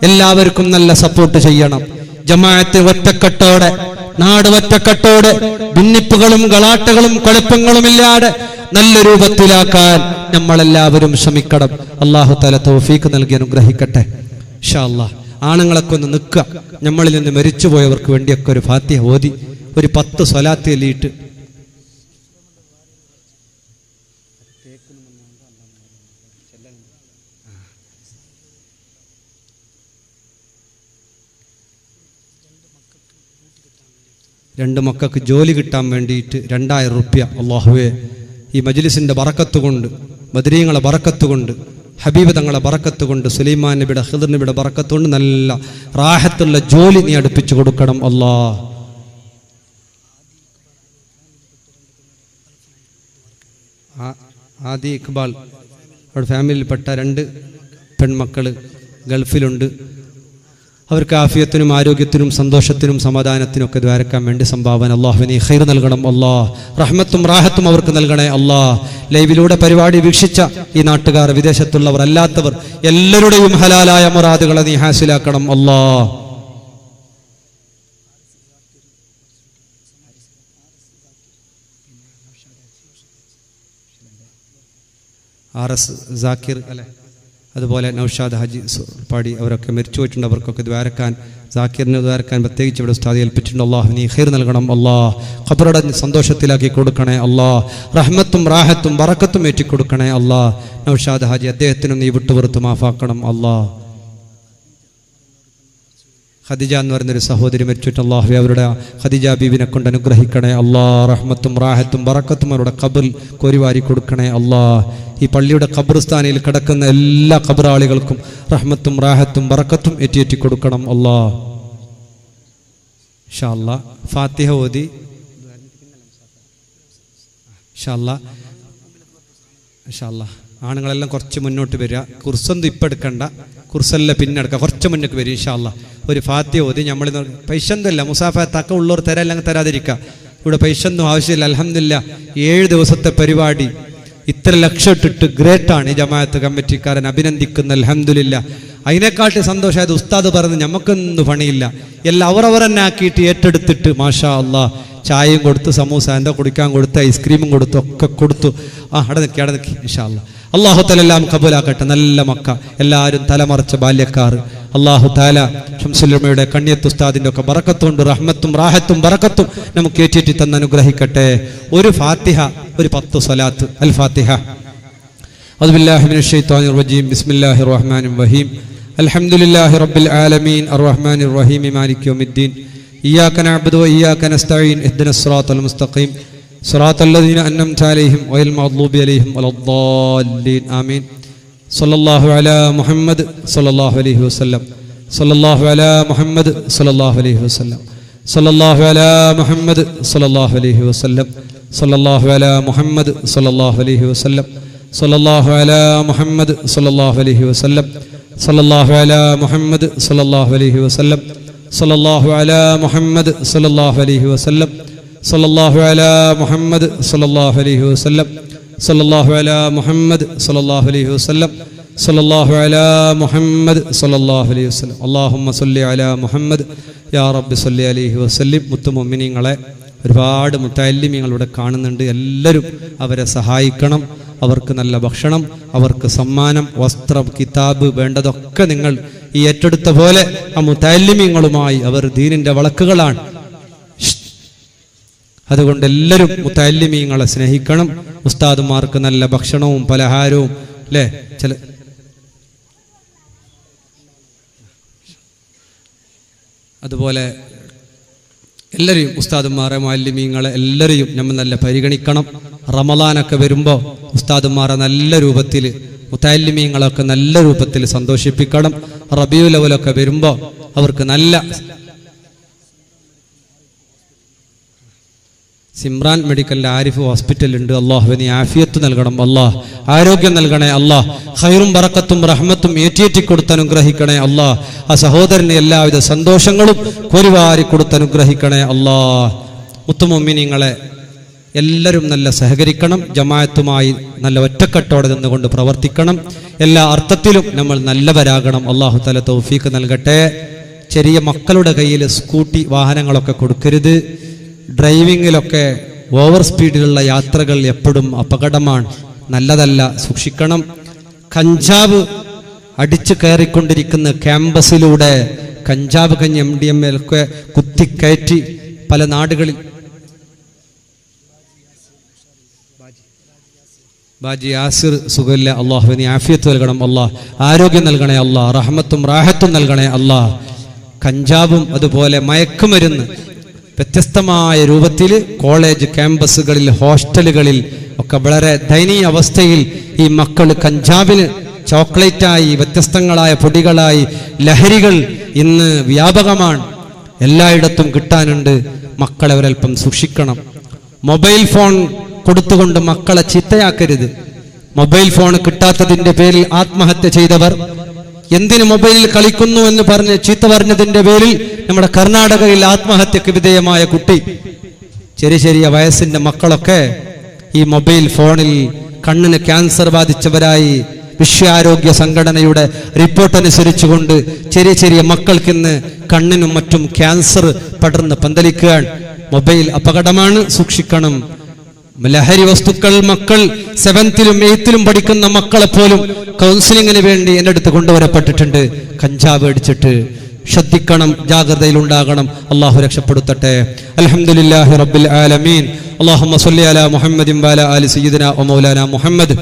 Speaker 1: എല്ലാവർക്കും നല്ല സപ്പോർട്ട് ചെയ്യണം. ജമാഅത്ത് ഒറ്റക്കെട്ടോടെ, നാട് ഒറ്റക്കെട്ടോടെ, ഭിന്നിപ്പുകളും ഗളാട്ടകളും കുഴപ്പങ്ങളും ഇല്ലാതെ നല്ല രൂപത്തിലാക്കാൻ നമ്മളെല്ലാവരും ശ്രമിക്കണം. അല്ലാഹു തആല തൗഫീഖ് നൽകി അനുഗ്രഹിക്കട്ടെ. ഇൻഷാ അല്ലാഹ് ആണുങ്ങളൊക്കെ ഒന്ന് നിൽക്കുക. നമ്മളിൽ നിന്ന് മരിച്ചുപോയവർക്ക് വേണ്ടിയൊക്കെ ഒരു ഫാത്തിഹ ഓതി ഒരു 10 സ്വലാത്ത് ചൊല്ലിയിട്ട് രണ്ട് മക്കൾക്ക് ജോലി കിട്ടാൻ വേണ്ടിയിട്ട് 2000 റുപ്യ അല്ലാഹുവേ ഈ മജ്ലിസിന്റെ ബറക്കത്ത് കൊണ്ട്, ബദരീങ്ങളെ ബറക്കത്ത് കൊണ്ട്, ഹബീബ് തങ്ങളെ ബറക്കത്ത് കൊണ്ട്, സുലൈമാൻ നബിയുടെ ഖിദ്ർ നബിയുടെ ബറക്കത്ത് കൊണ്ട് നല്ല റാഹത്തുള്ള ജോലി നീ അടുപ്പിച്ചു കൊടുക്കണം അല്ലാഹ്. ആദി ഇഖ്ബാൽ അവരുടെ ഫാമിലിയിൽപ്പെട്ട 2 പെൺമക്കൾ ഗൾഫിലുണ്ട്. അവർക്ക് ആഫിയത്തിനും ആരോഗ്യത്തിനും സന്തോഷത്തിനും സമാധാനത്തിനും ഒക്കെ ദ്വാരക്കാൻ വേണ്ടി സംഭാവന അല്ലാഹുവിനെ ഖൈർ നൽകണം അല്ലാഹ്. റഹ്മത്തും റാഹത്തും അവർക്ക് നൽകണേ അല്ലാഹ്. ലൈവിലൂടെ പരിപാടി വീക്ഷിച്ച ഈ നാട്ടുകാർ, വിദേശത്തുള്ളവർ അല്ലാത്തവർ എല്ലാവരുടെയും ഹലാലായ മുറാദുകളെ നീ ഹാസിലാക്കണം അല്ലാഹ്. RS സാക്കിർ അല്ലെ, അതുപോലെ നൗഷാദ് ഹാജി പാടി അവരൊക്കെ മരിച്ചു പോയിട്ടുണ്ട്. അവർക്കൊക്കെ ദ്വാരക്കാൻ, സാക്കിറിന് ദ്വാരക്കാൻ പ്രത്യേകിച്ച് ഇവിടെ ഉസ്താദ് ഏൽപ്പിച്ചിട്ടുണ്ട്. അല്ലാഹു നീ ഖൈർ നൽകണം അല്ലാഹ്. ഖബറുടെ സന്തോഷത്തിലാക്കി കൊടുക്കണേ അല്ലാഹ്. റഹ്മത്തും റാഹത്തും ബറക്കത്തും ഏറ്റിക്കൊടുക്കണേ അല്ലാഹ്. നൗഷാദ് ഹാജി അദ്ദേഹത്തിനും നീ വിട്ടുപുറത്ത് മാഫാക്കണം അല്ലാഹ്. ഖദീജ എന്ന് പറയുന്നൊരു സഹോദരി മരിച്ചിട്ട് അല്ലാഹു അവരുടെ ഖദീജ ബീവിനെ കൊണ്ട് അനുഗ്രഹിക്കണേ അല്ലാഹ്. റഹ്മത്തും റാഹത്തും ബറക്കത്തും അവരുടെ ഖബറിൽ കോരിവാരി കൊടുക്കണേ അല്ലാഹ്. ഈ പള്ളിയുടെ ഖബർസ്ഥാനിൽ കിടക്കുന്ന എല്ലാ ഖബറാളികൾക്കും റഹ്മത്തും റാഹത്തും ബറക്കത്തും ഏറ്റി കൊടുക്കണം അല്ലാഹ്. ഇൻഷാ അല്ലാഹ് ഫാത്തിഹ ഓതി ഇൻഷാ അല്ലാഹ് ആണുങ്ങളെല്ലാം കുറച്ച് മുന്നോട്ട് വരിക. കുർസൊന്നും ഇപ്പം എടുക്കണ്ട, കുർസെല്ലാം പിന്നെ എടുക്കുക, കുറച്ച് മുന്നോട്ട് വരും. ഇൻഷാ അല്ലാഹ് ഒരു ഫാത്തിഹ ഓതി. നമ്മൾ പൈസ ഒന്നുമില്ല, മുസാഫത്തൊക്കെ ഉള്ളവർ തരാല്ലെങ്കിൽ തരാതിരിക്കുക. ഇവിടെ പൈസ ഒന്നും ആവശ്യമില്ല. അൽഹംദുലില്ലാ 7 ദിവസത്തെ പരിപാടി ഇത്ര ലക്ഷം ഇട്ടിട്ട് ഗ്രേറ്റാണ്. ഈ ജമാഅത്ത് കമ്മിറ്റിക്കാരൻ അഭിനന്ദിക്കുന്ന അൽഹംദുലില്ലാ. അതിനെക്കാട്ടി സന്തോഷമായത് ഉസ്താദ് പറഞ്ഞ് നമുക്കൊന്നും പണിയില്ല, എല്ലാം അവർ തന്നെ ആക്കിയിട്ട് ഏറ്റെടുത്തിട്ട് മാഷാ അല്ലാഹ് ചായയും കൊടുത്ത്, സമൂസ എന്താ കുടിക്കാൻ കൊടുത്ത്, ഐസ്ക്രീമും കൊടുത്തു, ഒക്കെ കൊടുത്തു. അവിടെ നിൽക്കി ഇൻഷാ അല്ലാഹ്. അല്ലാഹു തആല എല്ലാം കബൂലാക്കട്ടെ. നല്ല മക്ക, എല്ലാവരും തലമറച്ച ബാല്യക്കാർ അല്ലാഹു തആല ശംസുലുലമയുടെ കണ്ണിയത്ത് ഉസ്താദിന്റെ ഒക്കെ ബറക്കത്തുണ്ട്, റഹ്മത്തും റാഹത്തും ബറക്കത്തും നമുക്ക് ഏറ്റി തന്ന് അനുഗ്രഹിക്കട്ടെ. ഒരു ഫാത്തിഹ, ഒരു 10 സ്വലാത്ത്. അൽ ഫാത്തിഹ. അഊദു ബില്ലാഹി മിനശ് ശൈത്വാനിർ റജീം. ബിസ്മില്ലാഹിർ റഹ്മാനിർ റഹീം. അൽഹംദുലില്ലാഹി റബ്ബിൽ ആലമീൻ അർറഹ്മാനിർ റഹീം മാലികി യൗമിദ്ദീൻ. ഇയ്യാക നഅ്ബുദു വ ഇയ്യാക നസ്തഈൻ ഇഹ്ദിനസ് സിറാത്തൽ മുസ്തഖീം സിറാത്തൽ ലദീന അൻഅംത അലൈഹിം ഗൈറിൽ മഗ്ദൂബി അലൈഹിം വലദ്ദാല്ലീൻ. ആമീൻ. സല്ലല്ലാഹു അലാ മുഹമ്മദ് സല്ലല്ലാഹു അലൈഹി വസല്ലം. സല്ലല്ലാഹു അലാ മുഹമ്മദ് സല്ലല്ലാഹു അലൈഹി വസല്ലം. സല്ലല്ലാഹു അലാ മുഹമ്മദ് സല്ലല്ലാഹു അലൈഹി വസല്ലം. സല്ലല്ലാഹു അലാ മുഹമ്മദ് സല്ലല്ലാഹു അലൈഹി വസല്ലം. സല്ലല്ലാഹു അലാ മുഹമ്മദ് സല്ലല്ലാഹു അലൈഹി വസല്ലം. സല്ലല്ലാഹു അലാ മുഹമ്മദ് സല്ലല്ലാഹു അലൈഹി വസല്ലം. സല്ലല്ലാഹു അലാ മുഹമ്മദ് സല്ലല്ലാഹു അലൈഹി വസല്ലം. സല്ലല്ലാഹു അലാ മുഹമ്മദ് സല്ലല്ലാഹു അലൈഹി വസല്ലം. സല്ലല്ലാഹു അലാ മുഹമ്മദ് സല്ലല്ലാഹു അലൈഹി വസല്ലം. സല്ലല്ലാഹു അലാ മുഹമ്മദ് സല്ലല്ലാഹു അലൈഹി വസല്ലം. അല്ലാഹുമ്മ സ്വല്ലി അലാ മുഹമ്മദ് യാ റബ്ബി സ്വല്ലി അലൈഹി വസല്ലം. മുത്തുമുഅ്മിനീങ്ങളെ, ഒരുപാട് മുത്തഅല്ലിമീങ്ങൾ ഇവിടെ കാണുന്നുണ്ട്. എല്ലാവരും അവരെ സഹായിക്കണം. അവർക്ക് നല്ല ഭക്ഷണം, അവർക്ക് സമ്മാനം, വസ്ത്രം, കിതാബ് വേണ്ടതൊക്കെ നിങ്ങൾ ഈ ഏറ്റെടുത്ത പോലെ ആ മുത്തഅല്ലിമീങ്ങളുമായി, അവർ ദീനിന്റെ വളക്കുകളാണ്. അതുകൊണ്ട് എല്ലാവരും മുത്തഅല്ലിമീങ്ങളെ സ്നേഹിക്കണം. ഉസ്താദുമാർക്ക് നല്ല ഭക്ഷണവും പലഹാരവും അല്ലേ, ചില അതുപോലെ എല്ലാവരെയും ഉസ്താദുമാരെ മുഅല്ലിമീങ്ങളെ എല്ലാവരെയും നമ്മൾ നല്ല പരിഗണിക്കണം. റമളാനൊക്കെ വരുമ്പോൾ ഉസ്താദുമാരെ നല്ല രൂപത്തിൽ മുതഅല്ലിമീങ്ങളൊക്കെ നല്ല രൂപത്തിൽ സന്തോഷിപ്പിക്കണം. റബീഉൽ അവ്വലൊക്കെ വരുമ്പോൾ അവർക്ക് നല്ല സിമ്രാൻ മെഡിക്കലിൻ്റെ ആരിഫ് ഹോസ്പിറ്റലുണ്ട്. അള്ളാഹു നീ ആഫിയത്ത് നൽകണം. അള്ളാഹ് ആരോഗ്യം നൽകണേ. അള്ളാഹ് ഖൈറും ബറക്കത്തും റഹ്മത്തും ഏറ്റിയേറ്റി കൊടുത്ത് അനുഗ്രഹിക്കണേ. അള്ളാഹ് ആ സഹോദരന് എല്ലാവിധ സന്തോഷങ്ങളും കോരിവാരി കൊടുത്ത് അനുഗ്രഹിക്കണേ. അള്ളാഹ് മുത്തുമുഅ്മിനീങ്ങളെ എല്ലാവരും നല്ല സഹകരിക്കണം. ജമാഅത്തുമായി നല്ല ഒറ്റക്കെട്ടോടെ നിന്നുകൊണ്ട് പ്രവർത്തിക്കണം. എല്ലാ അർത്ഥത്തിലും നമ്മൾ നല്ലവരാകണം. അള്ളാഹു തആല തൗഫീഖ് നൽകട്ടെ. ചെറിയ മക്കളുടെ കയ്യിൽ സ്കൂട്ടി വാഹനങ്ങളൊക്കെ കൊടുക്കരുത്. ഡ്രൈവിങ്ങിലൊക്കെ ഓവർ സ്പീഡിലുള്ള യാത്രകൾ എപ്പോഴും അപകടമാണ്, നല്ലതല്ല, സൂക്ഷിക്കണം. കഞ്ചാവ് അടിച്ചു കയറിക്കൊണ്ടിരിക്കുന്ന ക്യാമ്പസിലൂടെ കഞ്ചാവ് കഞ്ഞ് MDMA ഒക്കെ കുത്തിക്കയറ്റി പല നാടുകളിൽ ബാജി യാസിർ സുഖമില്ല. അള്ളാഹു നീ ആഫിയത്ത് നൽകണം. അള്ളാഹ് ആരോഗ്യം നൽകണേ. അള്ളാഹ് റഹ്മത്തും റാഹത്തും നൽകണേ. അള്ളാഹ് കഞ്ചാവും അതുപോലെ മയക്കുമരുന്ന് വ്യത്യസ്തമായ രൂപത്തിൽ കോളേജ് ക്യാമ്പസുകളിൽ ഹോസ്റ്റലുകളിൽ ഒക്കെ വളരെ ദയനീയ അവസ്ഥയിൽ ഈ മക്കൾ കഞ്ചാവിന് ചോക്ലേറ്റായി വ്യത്യസ്തങ്ങളായ പൊടികളായി ലഹരികൾ ഇന്ന് വ്യാപകമാണ്, എല്ലായിടത്തും കിട്ടാനുണ്ട്. മക്കളെ ഒരൽപ്പം സൂക്ഷിക്കണം. മൊബൈൽ ഫോൺ കൊടുത്തുകൊണ്ട് മക്കളെ ചീത്തയാക്കരുത്. മൊബൈൽ ഫോൺ കിട്ടാത്തതിന്റെ പേരിൽ ആത്മഹത്യ ചെയ്തവർ, എന്തിന് മൊബൈലിൽ കളിക്കുന്നു എന്ന് പറഞ്ഞ് ചീത്ത പറഞ്ഞതിന്റെ പേരിൽ നമ്മുടെ കർണാടകയിൽ ആത്മഹത്യക്ക് വിധേയമായ കുട്ടി, ചെറിയ ചെറിയ വയസ്സിന്റെ മക്കളൊക്കെ ഈ മൊബൈൽ ഫോണിൽ കണ്ണിന് ക്യാൻസർ ബാധിച്ചവരായി വിശ്വാരോഗ്യ സംഘടനയുടെ റിപ്പോർട്ട് അനുസരിച്ചുകൊണ്ട് ചെറിയ ചെറിയ മക്കൾക്കിന്ന് കണ്ണിനും മറ്റും ക്യാൻസർ പടർന്ന് പന്തലിക്കുകയാണ്. മൊബൈൽ അപകടമാണ്, സൂക്ഷിക്കണം. ലഹരി വസ്തുക്കൾ മക്കൾ 7th-ലും 8th-ലും പഠിക്കുന്ന മക്കളെ പോലും കൗൺസിലിങ്ങിന് വേണ്ടി എൻ്റെ അടുത്ത് കൊണ്ടുവരപ്പെട്ടിട്ടുണ്ട്. കഞ്ചാവ് അടിച്ചിട്ട് ശ്രദ്ധിക്കണം, ജാഗ്രതയിലുണ്ടാകണം. അള്ളാഹു രക്ഷപ്പെടുത്തട്ടെ. അൽഹംദുലില്ലാഹി റബ്ബിൽ ആലമീൻ. അല്ലാഹുമ്മ സ്വല്ലി അലാ മുഹമ്മദിൻ വഅലാ ആലി സയ്യിദിനാ വ മൗലാനാ മുഹമ്മദ്.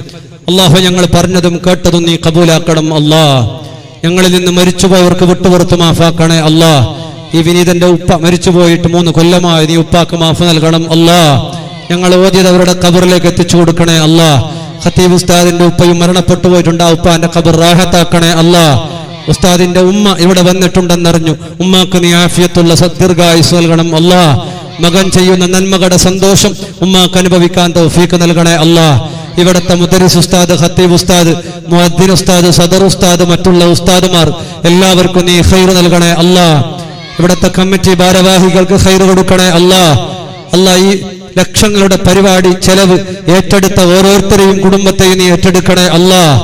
Speaker 1: അള്ളാഹു ഞങ്ങൾ പറഞ്ഞതും കേട്ടതും നീ കബൂലാക്കണം. അല്ലാഹ് ഞങ്ങളിൽ നിന്ന് മരിച്ചുപോയവർക്ക് വിട്ടുപുറത്ത് മാഫാക്കണേ. അല്ലാഹ് ഈ വിനീതന്റെ ഉപ്പ മരിച്ചുപോയിട്ട് 3 കൊല്ലമായി, നീ ഉപ്പാക്ക് മാഫ് നൽകണം. അല്ലാഹ് ഞങ്ങൾ ഓതിയത് അവരുടെ ഖബറിലേക്ക് എത്തിച്ചു കൊടുക്കണേ. അല്ലാഹ് ഖത്തീബ് ഉസ്താദിന്റെ ഉപ്പയും മരണപ്പെട്ടു പോയിട്ടുണ്ട്, ആ ഉപ്പാന്റെ ഖബർ റാഹത്താക്കണേ. അല്ലാഹ് ഉസ്താദിന്റെ ഉമ്മ ഇവിടെ വന്നിട്ടുണ്ടെന്നറിഞ്ഞു, ഉമ്മാക്ക് നീ ആഫിയത്തുള്ള ദീർഘായുസ് നൽകണം. അല്ലാഹ് മകൻ ചെയ്യുന്ന നന്മകളുടെ സന്തോഷം ഉമ്മാക്ക് അനുഭവിക്കാൻ തൗഫീഖ് നൽകണേ. അല്ലാഹ് ഇവിടുത്തെ മുദരിസ് ഉസ്താദ്, ഖത്തീബ് ഉസ്താദ്, മുഅദ്ദിൻ ഉസ്താദ്, സദർ ഉസ്താദ്, മറ്റുള്ള ഉസ്താദുമാർ എല്ലാവർക്കും നീ ഖൈർ നൽകണേ. അല്ലാഹ് ഇവിടുത്തെ കമ്മിറ്റി ഭാരവാഹികൾക്ക് ഖൈർ കൊടുക്കണേ. അല്ലാഹ് ഈ ലക്ഷങ്ങളുടെ പരിപാടി ചെലവ് ഏറ്റെടുത്ത ഓരോരുത്തരെയും കുടുംബത്തെയും നീ ഏറ്റെടുക്കണേ. അല്ലാഹ്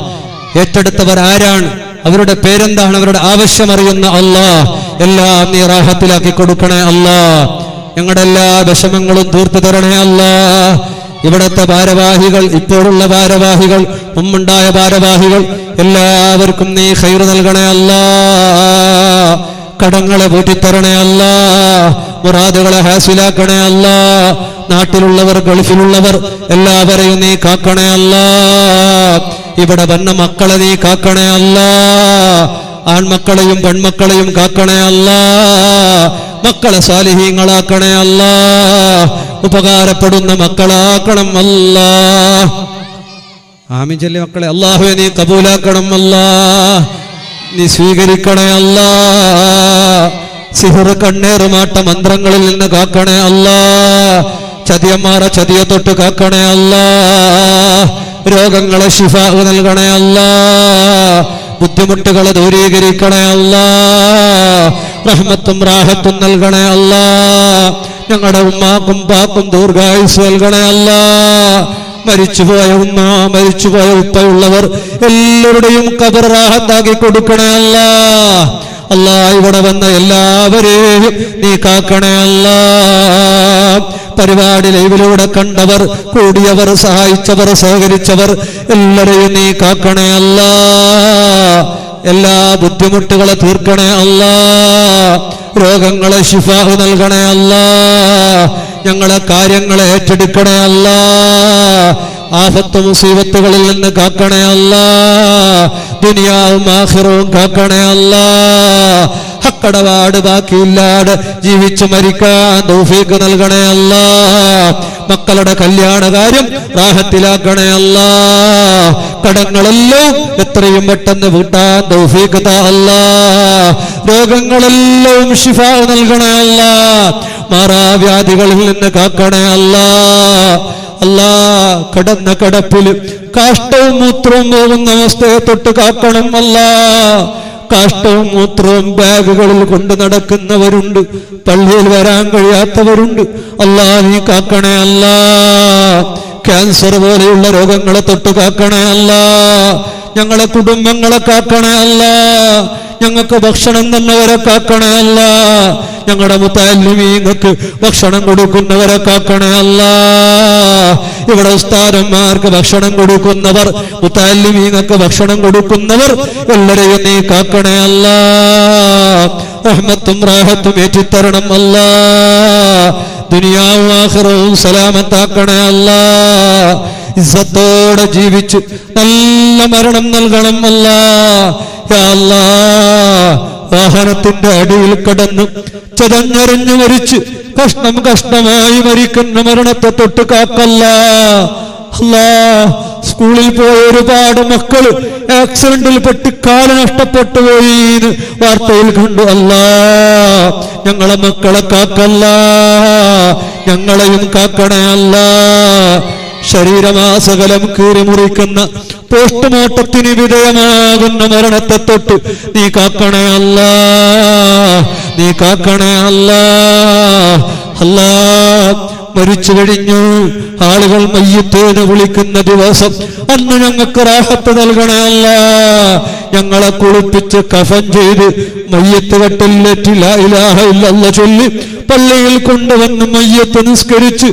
Speaker 1: ഏറ്റെടുത്തവർ ആരാണ്, അവരുടെ പേരെന്താണ്, അവരുടെ ആവശ്യമറിയുന്ന അല്ലാഹ് എല്ലാം നീ റാഹത്തിലാക്കി കൊടുക്കണേ. അല്ലാഹ് ഞങ്ങളുടെ എല്ലാ വിഷമങ്ങളും തീർത്തു തരണേ. അല്ലാഹ് ഇവിടത്തെ ഭാരവാഹികൾ, ഇപ്പോഴുള്ള ഭാരവാഹികൾ, മുമ്പുണ്ടായ ഭാരവാഹികൾ എല്ലാവർക്കും നീ ഖൈർ നൽകണേ. അല്ലാഹ് കടങ്ങളെ വീട്ടിത്തരണേ. അല്ലാഹ് മുറാദുകളെ ഹാസിലാക്കണേ. അല്ലാഹ് നാട്ടിലുള്ളവർ ഗൾഫിലുള്ളവർ എല്ലാവരെയും നീ കാക്കണേ. അല്ലാഹ് ഇവിടെ വന്ന മക്കളെ നീ കാക്കണേ. അല്ലാഹ് ആൺമക്കളെയും പെൺമക്കളെയും കാക്കണേ. അല്ലാഹ് മക്കളെ സാലിഹീങ്ങളാക്കണേ. അല്ലാഹ് ഉപകാരപ്പെടുന്ന മക്കളാക്കണം. അല്ലാഹ് ആമീൻ ചൊല്ലി മക്കളെ. അല്ലാഹുവേ നീ കബൂലാക്കണം. അല്ലാഹ് നീ സ്വീകരിക്കണേ. അല്ലാഹ് സിഹർ കണ്ണേറുമാട്ട മന്ത്രങ്ങളിൽ നിന്ന് കാക്കണേ. അല്ലാഹ് ചതിയന്മാരെ ചതിയെ തൊട്ട് കാക്കണേ. അല്ലാഹ് രോഗങ്ങളെ ശിഫാ നൽകണേ. അല്ലാഹ് ബുദ്ധിമുട്ടുകളെ ദൂരീകരിക്കണേ. അല്ലാഹ് റഹ്മത്തും റാഹത്തും നൽകണേ. അല്ലാഹ് ഞങ്ങളുടെ ഉമ്മാക്കും പാക്കും ദീർഘായുസ് നൽകണേ. അല്ലാഹ് മരിച്ചുപോയ ഉമ്മ, മരിച്ചുപോയ ഉപ്പയുള്ളവർ എല്ലാവരുടെയും ഖബർ റാഹത്താക്കി കൊടുക്കണേ. അല്ലാഹ് ഇവിടെ വന്ന എല്ലാവരെയും നീ കാക്കണേ. അല്ലാഹ് പരിപാടി ലൈവിലൂടെ കണ്ടവർ, കൂടിയവർ, സഹായിച്ചവർ, സഹകരിച്ചവർ എല്ലാവരെയും നീ കാക്കണേ. അല്ലാഹ് എല്ലാ ബുദ്ധിമുട്ടുകളെ തീർക്കണേ. അല്ലാഹ് രോഗങ്ങളെ ശിഫാ നൽകണേ. അല്ലാഹ് ഞങ്ങളെ കാര്യങ്ങളെ ഏറ്റെടുക്കണേ. അല്ലാഹ്. ദുനിയാവും ആഖിറവും കാക്കണേ. അല്ലാഹ് ഹക്കടപാട് ബാക്കിയില്ലാതെ ജീവിച്ചു മരിക്കാൻ തൗഫീഖ് നൽകണേ അല്ലാ. മക്കളുടെ കല്യാണ കാര്യം റാഹത്തിലാക്കണേ അല്ലാ. കടങ്ങളെല്ലാം എത്രയും പെട്ടെന്ന് വീട്ടാൻ തൗഫീഖ് താ അല്ലാ. രോഗങ്ങളെല്ലാം ശിഫാ നൽകണേ അല്ലാ. മാറാവ്യാധികളിൽ നിന്ന് കാക്കണേ അല്ലാ. അല്ലാ, കടന്ന കടപ്പില് കാഷ്ടവും മൂത്രവും പോകുന്ന അവസ്ഥയെ തൊട്ട് കാക്കണം അല്ലാ. കാഷ്ടവും മൂത്രവും ബാഗുകളിൽ കൊണ്ട് നടക്കുന്നവരുണ്ട്, പള്ളിയിൽ വരാൻ കഴിയാത്തവരുണ്ട്. അല്ലാ, നീ കാക്കണേ അല്ലാ. ക്യാൻസർ പോലെയുള്ള രോഗങ്ങളെ തൊട്ട് കാക്കണേ അല്ലാ. ഞങ്ങളെ കുടുംബങ്ങളെ കാക്കണേ അല്ലാ. ഞങ്ങൾക്ക് ഭക്ഷണം തന്നവരെ കാക്കണേ അല്ലാ. ഞങ്ങളുടെ മുത്തഅല്ലിമീങ്ങൾക്ക് ഭക്ഷണം കൊടുക്കുന്നവരെ കാക്കണേ അല്ലാ. ഇവിടെ ഉസ്താദന്മാർക്ക് ഭക്ഷണം കൊടുക്കുന്നവർ, മുത്തഅല്ലിമീങ്ങൾക്ക് ഭക്ഷണം കൊടുക്കുന്നവർ എല്ലാവരെയും നീ കാക്കണേ അല്ലാ. റഹ്മത്തും റാഹത്തും ഏറ്റിത്തരണം അല്ലാ. ദുനിയാവും ആഖിറവും സലാമത്താക്കണേ അല്ലാ. ഇസ്സത്തോടെ ജീവിച്ച് നല്ല മരണം നൽകണം അല്ലാ. യാ അല്ലാ, വാഹനത്തിന്റെ അടിയിൽ കടന്ന് ചതഞ്ഞറിഞ്ഞു മരിച്ച് കഷ്ണം കഷ്ണമായി മരിക്കുന്ന മരണത്തെ തൊട്ട് കാക്കല്ല അല്ലാ. സ്കൂളിൽ പോയ ഒരുപാട് മക്കള് ആക്സിഡന്റിൽ പെട്ട് കാല് നഷ്ടപ്പെട്ടു പോയി വാർത്തയിൽ കണ്ടു. അല്ലാ, ഞങ്ങളെ മക്കളെ കാക്കല്ല, ഞങ്ങളെയും കാക്കണേ അല്ലാ. ശരീരമാസകലം കീറി മുറിക്കുന്ന പോസ്റ്റ്മോർട്ടത്തിന് വിധേയമാകുന്ന മരണത്തെ തൊട്ട് നീ കാക്കണേ അല്ലാ. നീ കാക്കണേ അല്ലാ. അല്ലാ, മരിച്ചു കഴിഞ്ഞു ആളുകൾ മയ്യിത്തേന് വിളിക്കുന്ന ദിവസം അന്ന് ഞങ്ങൾക്ക് റാഹത്ത് നൽകണേ അല്ലാ. ഞങ്ങളെ കുളിപ്പിച്ച് കഫൻ ചെയ്ത് മയ്യത്ത് കെട്ടിലേറ്റി ലാ ഇലാഹ ഇല്ലല്ലാഹ് ചൊല്ലി പള്ളിയിൽ കൊണ്ടുവന്ന് മയ്യത്ത് നിസ്കരിച്ച്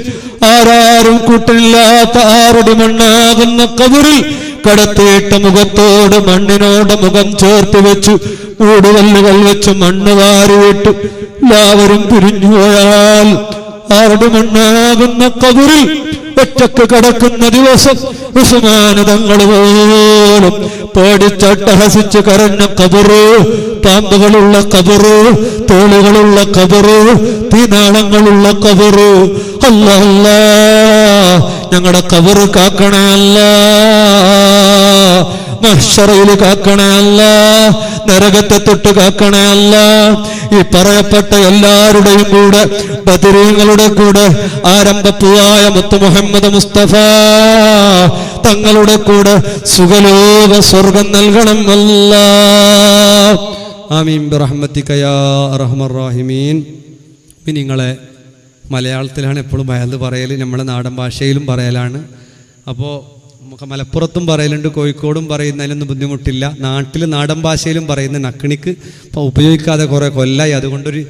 Speaker 1: ആരാരും കൂട്ടില്ലാത്ത ആറടി മണ്ണാകുന്ന കബറിൽ കടത്തിയിട്ട മുഖത്തോട് മണ്ണിനോട് മുഖം ചേർത്ത് വെച്ചു മൂടുകല്ലുകൾ വെച്ച് മണ്ണ് വാരിയിട്ട് എല്ലാവരും പിരിഞ്ഞു പോയാൽ ആറടി മണ്ണാകുന്ന കബറിൽ ഒറ്റക്ക് കിടക്കുന്ന ദിവസം ഉസ്മാൻ തങ്ങൾ പോലും പേടിച്ചട്ടഹസിച്ച് കരഞ്ഞ കബറ്, പാമ്പുകളുള്ള കബറ്, തോളുകളുള്ള കബറ്, തീനാളങ്ങളുള്ള കബറ്. അല്ലാ അല്ലാ, ഞങ്ങളുടെ കബറ് കാക്കണേ അല്ലാ. മഹ്ശറയിൽ കാക്കണേ അല്ലാ. നരകത്തെ തൊട്ട് കാക്കണേ അല്ലാ. ഈ പറയപ്പെട്ട എല്ലാവരുടെയും കൂടെ ബദരീങ്ങളുടെ കൂടെ ആരംഭപ്പൂവായ മുത്ത് മുഹമ്മദ് മുസ്തഫ തങ്ങളുടെ കൂടെ സുഖലോക സ്വർഗം നൽകണം അല്ലാ. ആമീൻ ബിറഹ്മതിക യാ അർഹമർ റഹീമീൻ. നിങ്ങളെ മലയാളത്തിലാണ് എപ്പോഴും വയല് പറയൽ, നമ്മുടെ നാടൻ ഭാഷയിലും പറയലാണ്. അപ്പോൾ നമുക്ക് മലപ്പുറത്തും പറയലുണ്ട്, കോഴിക്കോടും പറയുന്നതിനൊന്നും ബുദ്ധിമുട്ടില്ല. നാട്ടിൽ നാടൻ ഭാഷയിലും പറയുന്ന നക്കിണിക്ക് ഇപ്പോൾ ഉപയോഗിക്കാതെ കുറേ കൊല്ലായി. അതുകൊണ്ടൊരു